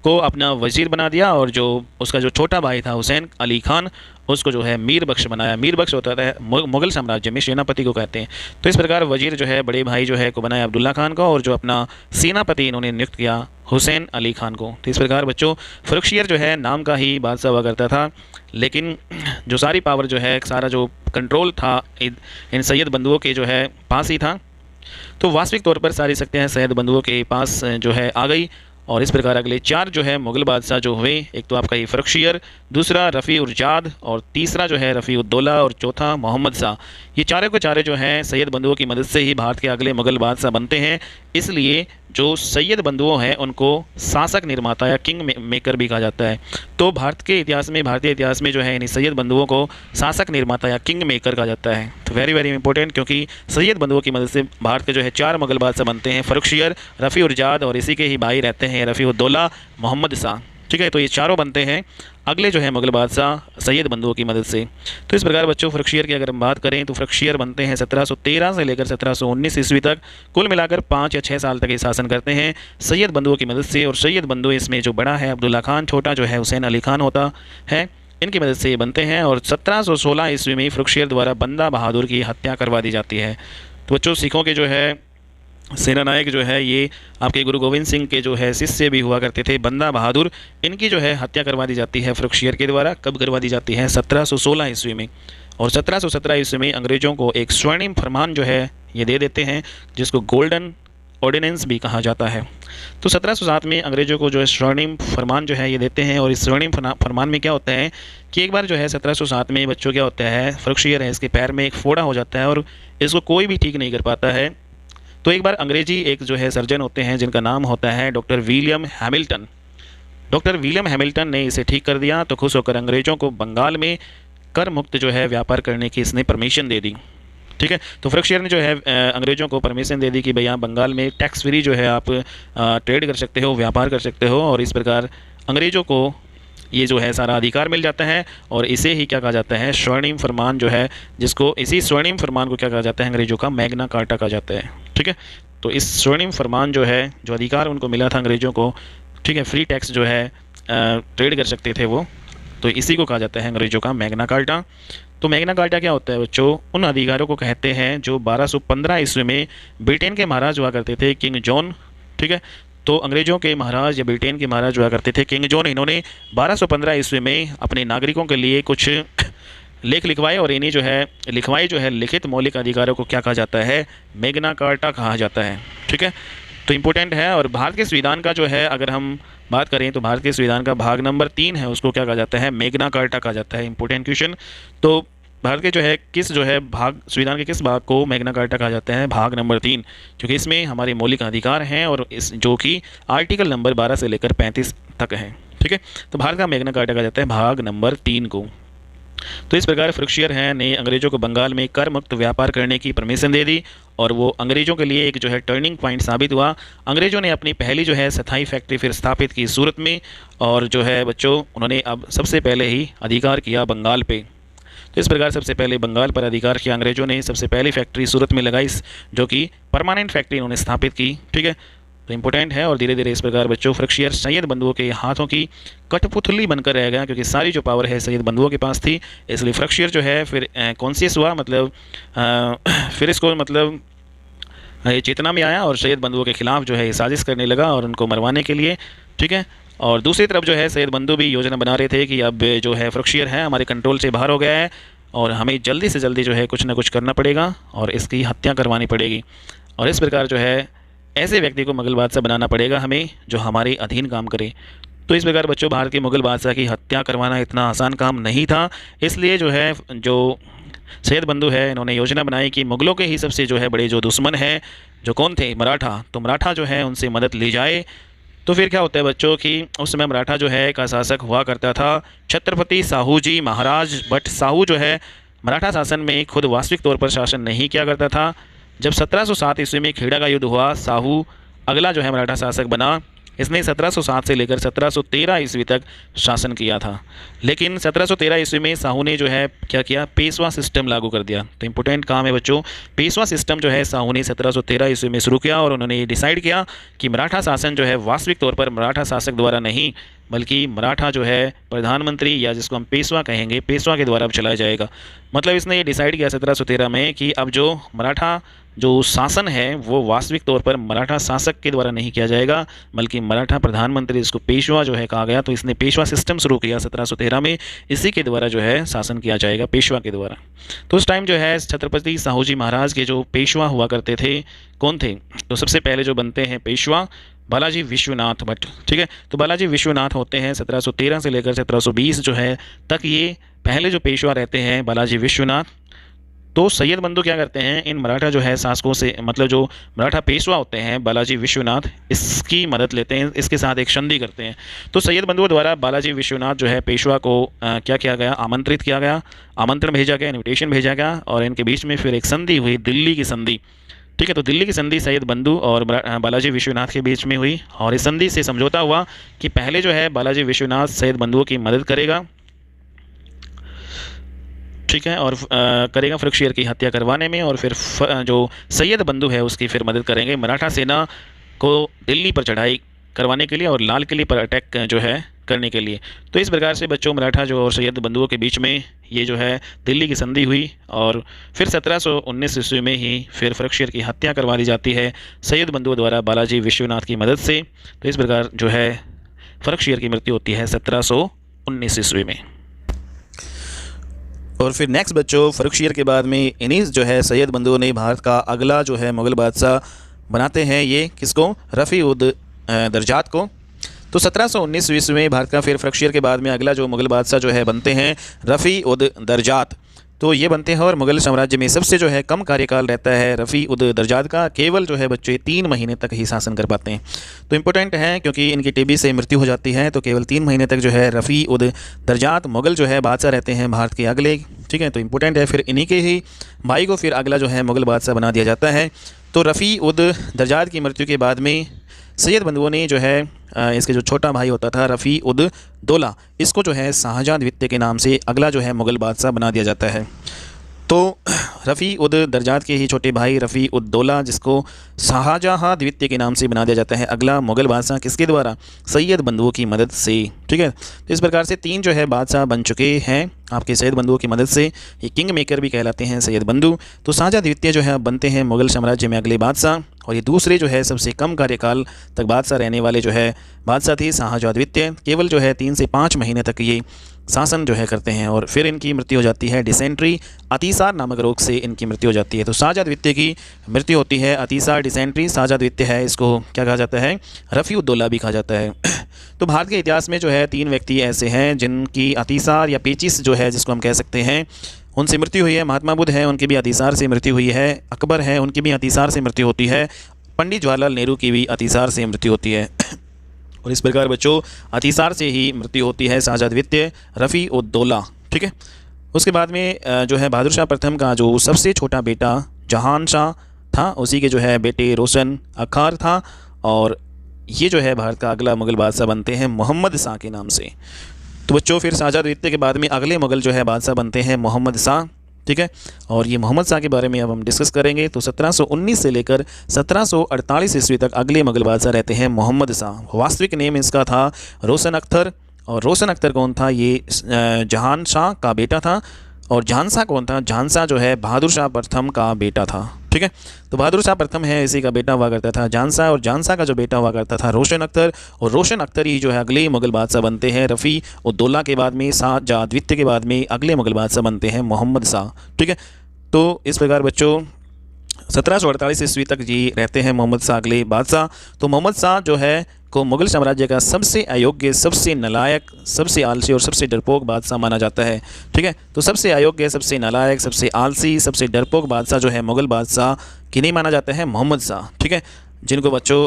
को अपना वज़ीर बना दिया और जो उसका जो छोटा भाई था हुसैन अली खान, उसको जो है मीर बख्श बनाया। मीर बख्श होता है मुग़ल साम्राज्य में सेनापति को कहते हैं। तो इस प्रकार वज़ीर जो है बड़े भाई जो है को बनाया अब्दुल्ला खान को, और जो अपना सेनापति इन्होंने नियुक्त किया हुसैन अली खान को। तो इस प्रकार बच्चों फ़रुखशियर जो है नाम का ही बादशाह हुआ करता था, लेकिन जो सारी पावर जो है, सारा जो कंट्रोल था इन सैयद बंधुओं के जो है पास ही था। तो वास्तविक तौर पर सारी शक्तियाँ सैयद बंधुओं के पास जो है आ गई। और इस प्रकार अगले 4 जो है मुग़ल बादशाह जो हुए, एक तो आपका ये फ़रुखशियर, दूसरा रफ़ी-उल-जाद, और तीसरा जो है रफ़ी-उद-दौला, और चौथा मोहम्मद शाह। ये चारों के चारे जो हैं सैयद बंधुओं की मदद से ही भारत के अगले मुग़ल बादशाह बनते हैं। इसलिए जो सैयद बंधुओं हैं उनको शासक निर्माता या किंग मेकर भी कहा जाता है। तो भारत के इतिहास में, भारतीय इतिहास में जो है इन सैयद बंधुओं को शासक निर्माता या किंग मेकर कहा जाता है। तो वेरी वेरी इंपॉर्टेंट, क्योंकि सैयद बंधुओं की मदद से भारत के जो है 4 मुग़ल बादशाह बनते हैं, फ़रुखशियर, रफ़ी-उल-जाद, और इसी के ही भाई रहते हैं रफ़ी-उद-दौला, मोहम्मद शाह। ठीक है, तो ये चारों बनते हैं अगले जो है मुग़ल बादशाह सैयद बंधुओं की मदद से। तो इस प्रकार बच्चों फ़रुखशियर की अगर हम बात करें तो फ़रुखशियर बनते हैं 1713 से लेकर 1719 ईस्वी तक, कुल मिलाकर 5 या 6 साल तक ये शासन करते हैं सैयद बंधुओं की मदद से। और सैयद बंधु इसमें जो बड़ा है अब्दुल्ला खान, छोटा जो है हुसैन अली खान होता है, इनकी मदद से ये बनते हैं। और 1716 ईस्वी में फ़रुखशियर द्वारा बंदा बहादुर की हत्या करवा दी जाती है। तो बच्चों सिखों के जो है सेना नायक जो है ये आपके गुरु गोविंद सिंह के जो है शिष्य भी हुआ करते थे, बंदा बहादुर, इनकी जो है हत्या करवा दी जाती है फ़रुखशियर के द्वारा। कब करवा दी जाती है? 1716 ईस्वी में। और 1717 ईस्वी में अंग्रेज़ों को एक स्वर्णिम फरमान जो है ये दे देते हैं, जिसको गोल्डन ऑर्डिनेंस भी कहा जाता है। तो 1707 में अंग्रेज़ों को जो है स्वर्णिम फरमान जो है ये देते हैं। और इस स्वर्णिम फरमान में क्या होता है कि एक बार जो है 1707 में बच्चों क्या होता है, फ़रुखशियर है, इसके पैर में एक फोड़ा हो जाता है और इसको कोई भी ठीक नहीं कर पाता है। तो एक बार अंग्रेजी एक जो है सर्जन होते हैं जिनका नाम होता है doctor William Hamilton. Doctor William Hamilton ने इसे ठीक कर दिया। तो खुश होकर अंग्रेज़ों को बंगाल में कर मुक्त जो है व्यापार करने की इसने परमिशन दे दी। ठीक है, तो फ़रुखशियर ने जो है अंग्रेज़ों को परमिशन दे दी कि भाई यहाँ बंगाल में टैक्स फ्री जो है आप ट्रेड कर सकते हो, व्यापार कर सकते हो। और इस प्रकार अंग्रेज़ों को ये जो है सारा अधिकार मिल जाता है। और इसे ही क्या कहा जाता है, स्वर्णिम फरमान जो है, जिसको इसी स्वर्णिम फरमान को क्या कहा जाता है अंग्रेज़ों का, मैग्ना कार्टा कहा जाता है। ठीक है, तो इस स्वर्णिम फरमान जो है, जो अधिकार उनको मिला था अंग्रेज़ों को, ठीक है, फ्री टैक्स जो है ट्रेड कर सकते थे वो, तो इसी को कहा जाता है अंग्रेज़ों का मैग्ना कार्टा। तो मैग्ना कार्टा क्या होता है बच्चों? उन अधिकारों को कहते हैं जो 1215 ईस्वी में ब्रिटेन के महाराज हुआ करते थे, किंग जॉन। ठीक है, तो अंग्रेज़ों के महाराज या ब्रिटेन के महाराज हुआ करते थे किंग जॉन, इन्होंने 1215 ईस्वी में अपने नागरिकों के लिए कुछ लेख लिखवाए। और इन्हीं जो है लिखवाए जो है लिखित मौलिक अधिकारों को क्या कहा जाता है, मैग्ना कार्टा कहा जाता है। ठीक है, तो इम्पोर्टेंट है। और भारत के संविधान का जो है अगर हम बात करें तो भारत के संविधान का भाग नंबर 3 है, उसको क्या कहा जाता है, मैग्ना कार्टा कहा जाता है। Important question. तो भारत के जो है किस जो है भाग, संविधान के किस भाग को मैग्ना कार्टा कहा जाता है? भाग नंबर 3, क्योंकि इसमें हमारे मौलिक अधिकार हैं और इस जो कि आर्टिकल नंबर 12 से लेकर 35 तक है। ठीक है, तो भारत का मैग्ना कार्टा कहा जाता है भाग नंबर 3 को। तो इस प्रकार फ़रुखशियर हैं ने अंग्रेज़ों को बंगाल में कर मुक्त व्यापार करने की परमिशन दे दी। और वो अंग्रेज़ों के लिए एक जो है टर्निंग पॉइंट साबित हुआ। अंग्रेज़ों ने अपनी पहली जो है स्थायी फैक्ट्री फिर स्थापित की सूरत में। और जो है बच्चों उन्होंने अब सबसे पहले ही अधिकार किया बंगाल पे। तो इस प्रकार सबसे पहले बंगाल पर अधिकार किया अंग्रेज़ों ने। सबसे पहली फैक्ट्री सूरत में लगाई, जो कि परमानेंट फैक्ट्री उन्होंने स्थापित की। ठीक है, तो इम्पोर्टेंट है। और धीरे धीरे इस प्रकार बच्चों फ़रुखशियर सैयद बंधुओं के हाथों की कठपुतली बनकर रह गया, क्योंकि सारी जो पावर है सैयद बंधुओं के पास थी। इसलिए फ़रुखशियर जो है फिर कॉन्शियस हुआ, मतलब फिर इसको मतलब ये चेतना में आया और सैयद बंधुओं के खिलाफ जो है ये साजिश करने लगा और उनको मरवाने के लिए। ठीक है, और दूसरी तरफ जो है सैयद बंधु भी योजना बना रहे थे कि अब जो है फ़रुखशियर है हमारे कंट्रोल से बाहर हो गया है और हमें जल्दी से जल्दी जो है कुछ ना कुछ करना पड़ेगा और इसकी हत्या करवानी पड़ेगी। और इस प्रकार जो है ऐसे व्यक्ति को मुग़ल बादशाह बनाना पड़ेगा हमें, जो हमारे अधीन काम करे। तो इस प्रकार बच्चों भारत के मुग़ल बादशाह की हत्या करवाना इतना आसान काम नहीं था। इसलिए जो है जो सैयद बंधु है इन्होंने योजना बनाई कि मुग़लों के ही सबसे जो है बड़े जो दुश्मन हैं, जो कौन थे, मराठा, तो मराठा जो है उनसे मदद ली जाए। तो फिर क्या होता है बच्चों कि उस समय मराठा जो है का शासक हुआ करता था छत्रपति साहूजी महाराज। बट साहू जो है मराठा शासन में खुद वास्तविक तौर पर शासन नहीं किया करता था। जब 1707 ईस्वी में खेड़ा का युद्ध हुआ, साहू अगला जो है मराठा शासक बना। इसने 1707 से लेकर 1713 ईस्वी तक शासन किया था। लेकिन 1713 ईस्वी में साहू ने जो है क्या किया, पेशवा सिस्टम लागू कर दिया। तो इंपॉर्टेंट काम है बच्चों, पेशवा सिस्टम जो है साहू ने 1713 ईस्वी में शुरू किया और उन्होंने ये डिसाइड किया कि मराठा शासन जो है वास्तविक तौर पर मराठा शासक द्वारा नहीं, बल्कि मराठा जो है प्रधानमंत्री या जिसको हम पेशवा कहेंगे, पेशवा के द्वारा अब चलाया जाएगा। मतलब इसने ये डिसाइड किया 1713 में कि अब जो मराठा जो शासन है वो वास्तविक तौर पर मराठा शासक के द्वारा नहीं किया जाएगा, बल्कि मराठा प्रधानमंत्री, इसको पेशवा जो है कहा गया। तो इसने पेशवा सिस्टम शुरू किया 1713 में, इसी के द्वारा जो है शासन किया जाएगा, पेशवा के द्वारा। तो उस टाइम जो है छत्रपति साहूजी महाराज के जो पेशवा हुआ करते थे, कौन थे? तो सबसे पहले जो बनते हैं पेशवा बालाजी विश्वनाथ भट्ट। ठीक है, तो बालाजी विश्वनाथ होते हैं 1713 से लेकर 1720 जो है तक ये पहले जो पेशवा रहते हैं बालाजी विश्वनाथ। तो सैयद बंधु क्या करते हैं, इन मराठा जो है शासकों से, मतलब जो मराठा पेशवा होते हैं बालाजी विश्वनाथ, इसकी मदद लेते हैं, इसके साथ एक संधि करते हैं। तो सैयद बंधुओं द्वारा बालाजी विश्वनाथ जो है पेशवा को क्या किया गया, आमंत्रित किया गया, आमंत्रण भेजा गया, इन्विटेशन भेजा गया और इनके बीच में फिर एक संधि हुई, दिल्ली की संधि। ठीक है, तो दिल्ली की संधि सैयद बंधु और बालाजी विश्वनाथ के बीच में हुई और इस संधि से समझौता हुआ कि पहले जो है बालाजी विश्वनाथ सैयद बंधुओं की मदद करेगा, ठीक है, और करेगा फरुखशियर की हत्या करवाने में, और फिर जो सैयद बंधु है उसकी फिर मदद करेंगे मराठा सेना को दिल्ली पर चढ़ाई करवाने के लिए और लाल किले पर अटैक जो है करने के लिए। तो इस प्रकार से बच्चों मराठा जो और सैयद बंधुओं के बीच में ये जो है दिल्ली की संधि हुई और फिर 1719 ईस्वी में ही फिर फरुखशियर की हत्या करवा दी जाती है सैयद बंधुओं द्वारा बालाजी विश्वनाथ की मदद से। तो इस प्रकार जो है फरुखशियर की मृत्यु होती है 1719 ईस्वी में। और फिर नेक्स्ट बच्चों फरुखशियर के बाद में इन्हीं जो है सैयद बंधुओं ने भारत का अगला जो है मुग़ल बादशाह बनाते हैं, ये किसको, रफ़ी उद दरजात को। तो 1719 ईस्वी में भारत का फिर फरुखशियर के बाद में अगला जो मुग़ल बादशाह जो है बनते हैं रफ़ी उद दरजात। तो ये बनते हैं और मुग़ल साम्राज्य में सबसे जो है कम कार्यकाल रहता है रफ़ी उद दरजात का, केवल जो है बच्चे 3 महीने तक ही शासन कर पाते हैं। तो इम्पोर्टेंट है क्योंकि इनकी टीबी से मृत्यु हो जाती है, तो केवल 3 महीने तक जो है रफ़ी उद दरजात मुग़ल जो है बादशाह रहते हैं भारत के अगले। ठीक है, तो इम्पोर्टेंट है, फिर इन्हीं के ही भाई को फिर अगला जो है मुग़ल बादशाह बना दिया जाता है। तो रफ़ी उद दरजात की मृत्यु के बाद में सैयद बंधुओं ने जो है इसके जो छोटा भाई होता था रफ़ी उद दौला, इसको जो है शाहजहाँ द्वितीय के नाम से अगला जो है मुग़ल बादशाह बना दिया जाता है। तो रफ़ी उद दरजात के ही छोटे भाई रफ़ी उद दौला, जिसको शाहजहाँ द्वितीय के नाम से बना दिया जाता है अगला मुग़ल बादशाह, किसके द्वारा, सैयद बंधुओं की मदद से। ठीक है, तो इस प्रकार से 3 जो है बादशाह बन चुके हैं आपके सैयद बंधुओं की मदद से। ये किंग मेकर भी कहलाते हैं सैयद बंधु। तो शाहजहाँ द्वितीय जो है बनते हैं मुग़ल साम्राज्य में अगले बादशाह, और ये दूसरे जो है सबसे कम कार्यकाल तक बादशाह रहने वाले जो है बादशाह थे शाहजहाँ द्वितीय। केवल जो है 3 से 5 महीने तक ये शासन जो है करते हैं और फिर इनकी मृत्यु हो जाती है डिसेंट्री, अतिसार नामक रोग से इनकी मृत्यु हो जाती है। तो शाहजहाँ द्वितीय की मृत्यु होती है अतिसार, डिसेंट्री। शाहजहाँ द्वितीय है, इसको क्या कहा जाता है, रफ़ी उद दौला भी कहा जाता है। तो भारत के इतिहास में जो है 3 व्यक्ति ऐसे हैं जिनकी अतिसार या पेचिस जो है जिसको हम कह सकते हैं उनसे मृत्यु हुई है। महात्मा बुद्ध है, उनकी भी अतिसार से मृत्यु हुई है। अकबर है, उनकी भी अतिसार से मृत्यु होती है। पंडित जवाहरलाल नेहरू की भी अतिसार से मृत्यु होती है। और इस प्रकार बच्चों अतिसार से ही मृत्यु होती है शाहजहाँ द्वितीय, रफ़ी उद दौला। ठीक है, उसके बाद में जो है बहादुर शाह प्रथम का जो सबसे छोटा बेटा जहान शाह था, उसी के जो है बेटे रोशन अखार था, और ये जो है भारत का अगला मुग़ल बादशाह बनते हैं मोहम्मद शाह के नाम से। तो बच्चों फिर शाहजहाँ द्वितीय के बाद में अगले मुग़ल जो है बादशाह बनते हैं मोहम्मद शाह। ठीक है, और ये मोहम्मद शाह के बारे में अब हम डिस्कस करेंगे। तो 1719 से लेकर 1748 ईस्वी तक अगले मुग़ल बादशाह रहते हैं मोहम्मद शाह। वास्तविक नेम इसका था रोशन अख्तर, और रोशन अख्तर कौन था, ये जहान शाह का बेटा था। और झांसा कौन था, झांसा जो है बहादुर शाह प्रथम का बेटा था। ठीक है, तो बहादुर शाह प्रथम है, इसी का बेटा हुआ करता था झांसा, और झांसा का जो बेटा हुआ करता था रोशन अख्तर, और रोशन अख्तर ही जो है अगले मुग़ल बादशाह बनते हैं रफ़ी उद दौला के बाद में, शाहजहाँ द्वितीय के बाद में अगले मुग़ल बादशाह बनते हैं मोहम्मद शाह। ठीक है, तो इस प्रकार बच्चों 1748 ईस्वी तक जी रहते हैं मोहम्मद शाह अगले बादशाह। तो मोहम्मद शाह जो है को मुग़ल साम्राज्य का सबसे अयोग्य, सबसे नालायक, सबसे आलसी और सबसे डरपोक बादशाह माना जाता है। ठीक है, तो सबसे अयोग्य, सबसे नालायक, सबसे आलसी, सबसे डरपोक बादशाह जो है मुग़ल बादशाह किन्हीं माना जाता है, मोहम्मद शाह। ठीक है, जिनको बच्चों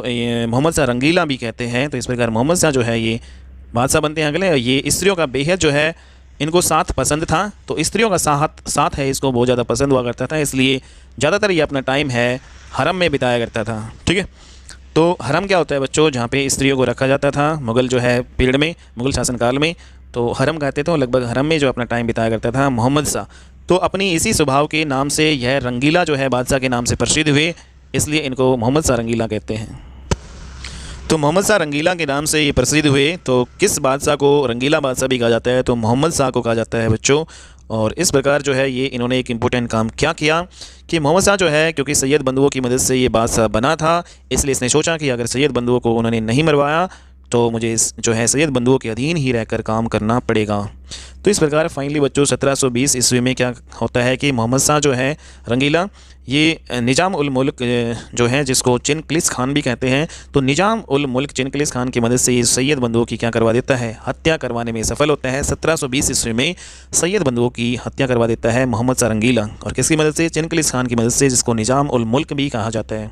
मोहम्मद शाह रंगीला भी कहते हैं। तो इस प्रकार मोहम्मद शाह जो है ये बादशाह बनते हैं अगले। ये स्त्रियों का बेहद जो है इनको साथ पसंद था, तो स्त्रियों का साथ साथ है इसको बहुत ज़्यादा पसंद हुआ करता था, इसलिए ज़्यादातर ये अपना टाइम है हरम में बिताया करता था। ठीक है, तो हरम क्या होता है बच्चों, जहाँ पे स्त्रियों को रखा जाता था मुग़ल जो है पीरियड में, मुग़ल शासनकाल में, तो हरम कहते थे। और लगभग हरम में जो अपना टाइम बिताया करता था मोहम्मद शाह। तो अपनी इसी स्वभाव के नाम से यह रंगीला जो है बादशाह के नाम से प्रसिद्ध हुए, इसलिए इनको मोहम्मद शाह रंगीला कहते हैं। तो मोहम्मद शाह रंगीला के नाम से ये प्रसिद्ध हुए। तो किस बादशाह को रंगीला बादशाह भी कहा जाता है, तो मोहम्मद शाह को कहा जाता है बच्चों। और इस प्रकार जो है ये इन्होंने एक इम्पोर्टेंट काम क्या किया कि मोहम्मद शाह जो है, क्योंकि सैयद बंधुओं की मदद से ये बादशाह बना था, इसलिए इसने सोचा कि अगर सैयद बंधुओं को उन्होंने नहीं मरवाया तो मुझे इस जो है सैयद बंधुओं के अधीन ही रहकर काम करना पड़ेगा। तो इस प्रकार फाइनली बच्चों 1720 ईस्वी में क्या होता है कि मोहम्मद शाह जो है रंगीला, ये निज़ाम उल मुल्क जो है, जिसको चिनक्लिस खान भी कहते हैं, तो निज़ाम उल मुल्क चिनक्लिस खान की मदद से ये सैयद बंधुओं की क्या करवा देता है, हत्या करवाने में सफल होता है। 1720 ईस्वी में सैयद बंधुओं की हत्या करवा देता है मोहम्मद शाह रंगीला। और किसकी मदद से, चिनक्लिस खान की मदद से, जिसको निज़ाम उल मुल्क भी कहा जाता है।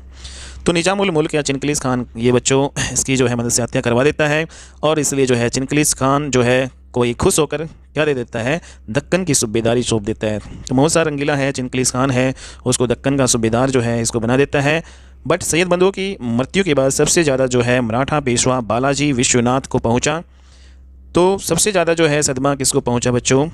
तो निज़ाम उल मुल्क या चिनक्लिस खान ये बच्चों इसकी जो है मदद से हत्या करवा देता है। और इसलिए जो है चिनक्लिस खान जो है कोई खुश होकर क्या दे देता है, दक्कन की सूबेदारी सौंप देता है। तो मोहम्मद शाह रंगीला है, चिनक्लिस खान है, उसको दक्कन का सूबेदार जो है इसको बना देता है। बट सैयद बंधुओं की मृत्यु के बाद सबसे ज़्यादा जो है मराठा पेशवा बालाजी विश्वनाथ को पहुँचा। तो सबसे ज़्यादा जो है सदमा किसको पहुँचा बच्चों,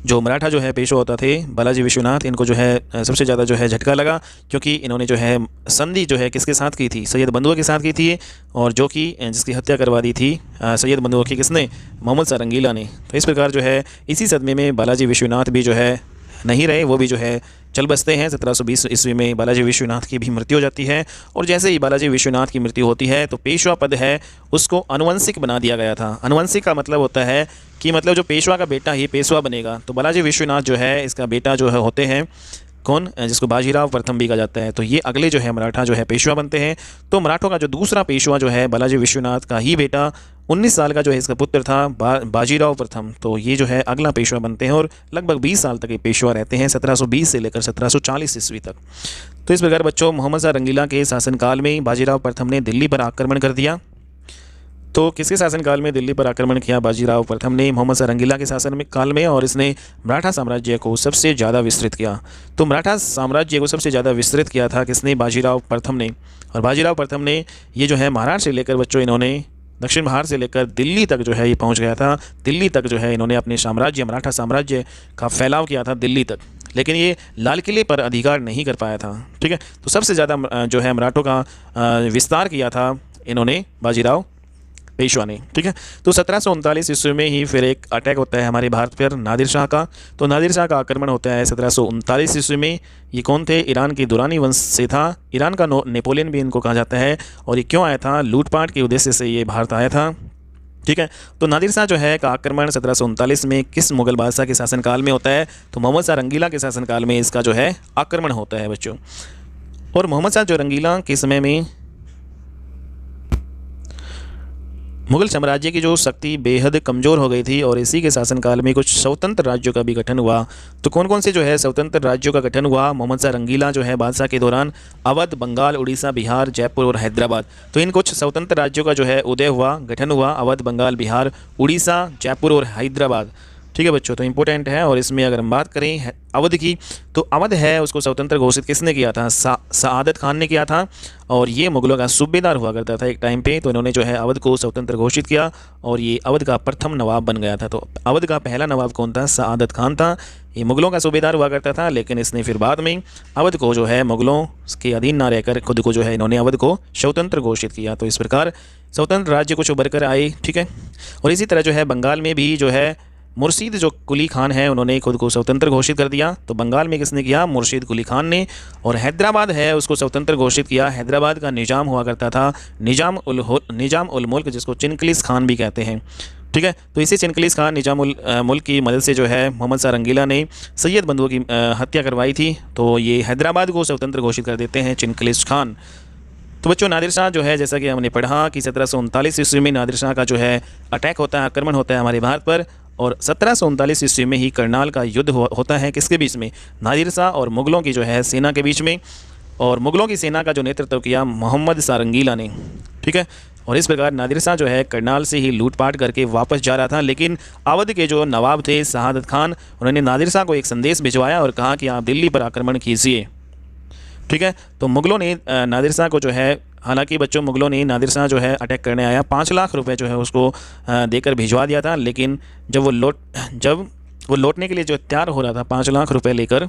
जो मराठा जो है पेशवा होता थे बालाजी विश्वनाथ, इनको जो है सबसे ज़्यादा जो है झटका लगा, क्योंकि इन्होंने जो है संधि जो है किसके साथ की थी, सैयद बंधुओं के साथ की थी। और जो कि जिसकी हत्या करवा दी थी सैयद बंधुओं की, किसने, मोहम्मद शाह रंगीला ने। तो इस प्रकार जो है इसी सदमे में बालाजी विश्वनाथ भी जो है नहीं रहे, वो भी जो है चल बसते हैं। 1720 ईस्वी में बालाजी विश्वनाथ की भी मृत्यु हो जाती है। और जैसे ही बालाजी विश्वनाथ की मृत्यु होती है तो पेशवा पद है उसको अनुवंशिक बना दिया गया था। अनुवंशिक का मतलब होता है कि मतलब जो पेशवा का बेटा ही पेशवा बनेगा। तो बालाजी विश्वनाथ जो है इसका बेटा जो है होते हैं कौन, जिसको बाजीराव प्रथम भी कहा जाता है। तो ये अगले जो है मराठा जो है पेशवा बनते हैं। तो मराठों का जो दूसरा पेशवा जो है बालाजी विश्वनाथ का ही बेटा 19 साल का जो है इसका पुत्र था बाजीराव प्रथम। तो ये जो है अगला पेशवा बनते हैं और लगभग 20 साल तक ये पेशवा रहते हैं, 1720 से लेकर 1740 ईस्वी तक। तो इस प्रकार बच्चों मोहम्मद शाह रंगीला के शासनकाल में बाजीराव प्रथम ने दिल्ली पर आक्रमण कर दिया। तो किसके शासनकाल में दिल्ली पर आक्रमण किया, बाजीराव प्रथम ने मोहम्मद शाह रंगीला के शासन काल में। और इसने मराठा साम्राज्य को सबसे ज़्यादा विस्तृत किया। तो मराठा साम्राज्य को सबसे ज़्यादा विस्तृत किया था किसने, बाजीराव प्रथम ने। और बाजीराव प्रथम ने ये जो है महाराष्ट्र से लेकर बच्चों इन्होंने दक्षिण भारत से लेकर दिल्ली तक जो है ये पहुंच गया था। दिल्ली तक जो है इन्होंने अपने साम्राज्य मराठा साम्राज्य का फैलाव किया था दिल्ली तक, लेकिन ये लाल किले पर अधिकार नहीं कर पाया था। ठीक है, तो सबसे ज़्यादा जो है मराठों का विस्तार किया था इन्होंने बाजीराव पेशवा ने। ठीक है, तो 1739 ईस्वी में ही फिर एक अटैक होता है हमारे भारत पर नादिर शाह का। तो नादिर शाह का आक्रमण होता है 1739 ईस्वी में। ये कौन थे, ईरान की दुरानी वंश से था। ईरान का नेपोलियन भी इनको कहा जाता है। और ये क्यों आया था, लूटपाट के उद्देश्य से ये भारत आया था। ठीक है, तो नादिर शाह जो है का आक्रमण 1739 में किस मुगल बादशाह के शासनकाल में होता है, तो मोहम्मद शाह रंगीला के शासनकाल में इसका जो है आक्रमण होता है बच्चों। और मोहम्मद शाह जो रंगीला के समय में मुगल साम्राज्य की जो शक्ति बेहद कमज़ोर हो गई थी और इसी के शासनकाल में कुछ स्वतंत्र राज्यों का भी गठन हुआ। तो कौन कौन से जो है स्वतंत्र राज्यों का गठन हुआ, मोहम्मद शाह रंगीला जो है बादशाह के दौरान अवध, बंगाल, उड़ीसा, बिहार, जयपुर और हैदराबाद। तो इन कुछ स्वतंत्र राज्यों का जो है उदय हुआ, गठन हुआ, अवध, बंगाल, बिहार, उड़ीसा, जयपुर और हैदराबाद। ठीक है बच्चों, तो इंपॉर्टेंट है। और इसमें अगर हम बात करें अवध की, तो अवध है उसको स्वतंत्र घोषित किसने किया था, सआदत खान ने किया था। और ये मुगलों का सूबेदार हुआ करता था एक टाइम पे। तो इन्होंने जो है अवध को स्वतंत्र घोषित किया और ये अवध का प्रथम नवाब बन गया था। तो अवध का पहला नवाब कौन था, सआदत खान था। ये मुगलों का सूबेदार हुआ करता था, लेकिन इसने फिर बाद में अवध को जो है मुगलों के अधीन ना रहकर खुद को जो है इन्होंने अवध को स्वतंत्र घोषित किया। तो इस प्रकार स्वतंत्र राज्य कुछ उभर कर आए। ठीक है, और इसी तरह जो है बंगाल में भी जो है मुर्शीद जो कुली खान है उन्होंने खुद को स्वतंत्र घोषित कर दिया। तो बंगाल में किसने किया, मुर्शीद कुली खान ने। और हैदराबाद है उसको स्वतंत्र घोषित किया। हैदराबाद का निजाम हुआ करता था निजाम उल मुल्क, जिसको चिनक्लिस खान भी कहते हैं। ठीक है, तो इसी चिनक्लिस खान निजाम उल मुल्क की मदद से जो है मोहम्मद शाह रंगीला ने सैयद बंधुओं की हत्या करवाई थी। तो ये हैदराबाद को स्वतंत्र घोषित कर देते हैं चिनक्लिस खान। तो बच्चों नादिर शाह जो है, जैसा कि हमने पढ़ा कि 1739 ईस्वी में नादिर शाह का जो है अटैक होता है, आक्रमण होता है हमारे भारत पर। और 1739 ईस्वी में ही करनाल का युद्ध होता है किसके बीच में, नादिर शाह और मुगलों की जो है सेना के बीच में। और मुग़लों की सेना का जो नेतृत्व किया मोहम्मद शाह रंगीला ने, ठीक है। और इस प्रकार नादिर शाह जो है करनाल से ही लूटपाट करके वापस जा रहा था, लेकिन अवध के जो नवाब थे शहादत खान, उन्होंने नादिर शाह को एक संदेश भिजवाया और कहा कि आप दिल्ली पर आक्रमण कीजिए, ठीक है। तो मुग़लों ने नादिर शाह को जो है, हालांकि बच्चों मुग़लों ने नादिर शाह जो है अटैक करने आया 5 लाख रुपए जो है उसको देकर भिजवा दिया था, लेकिन जब वो लौटने के लिए जो तैयार हो रहा था 5 लाख रुपए लेकर,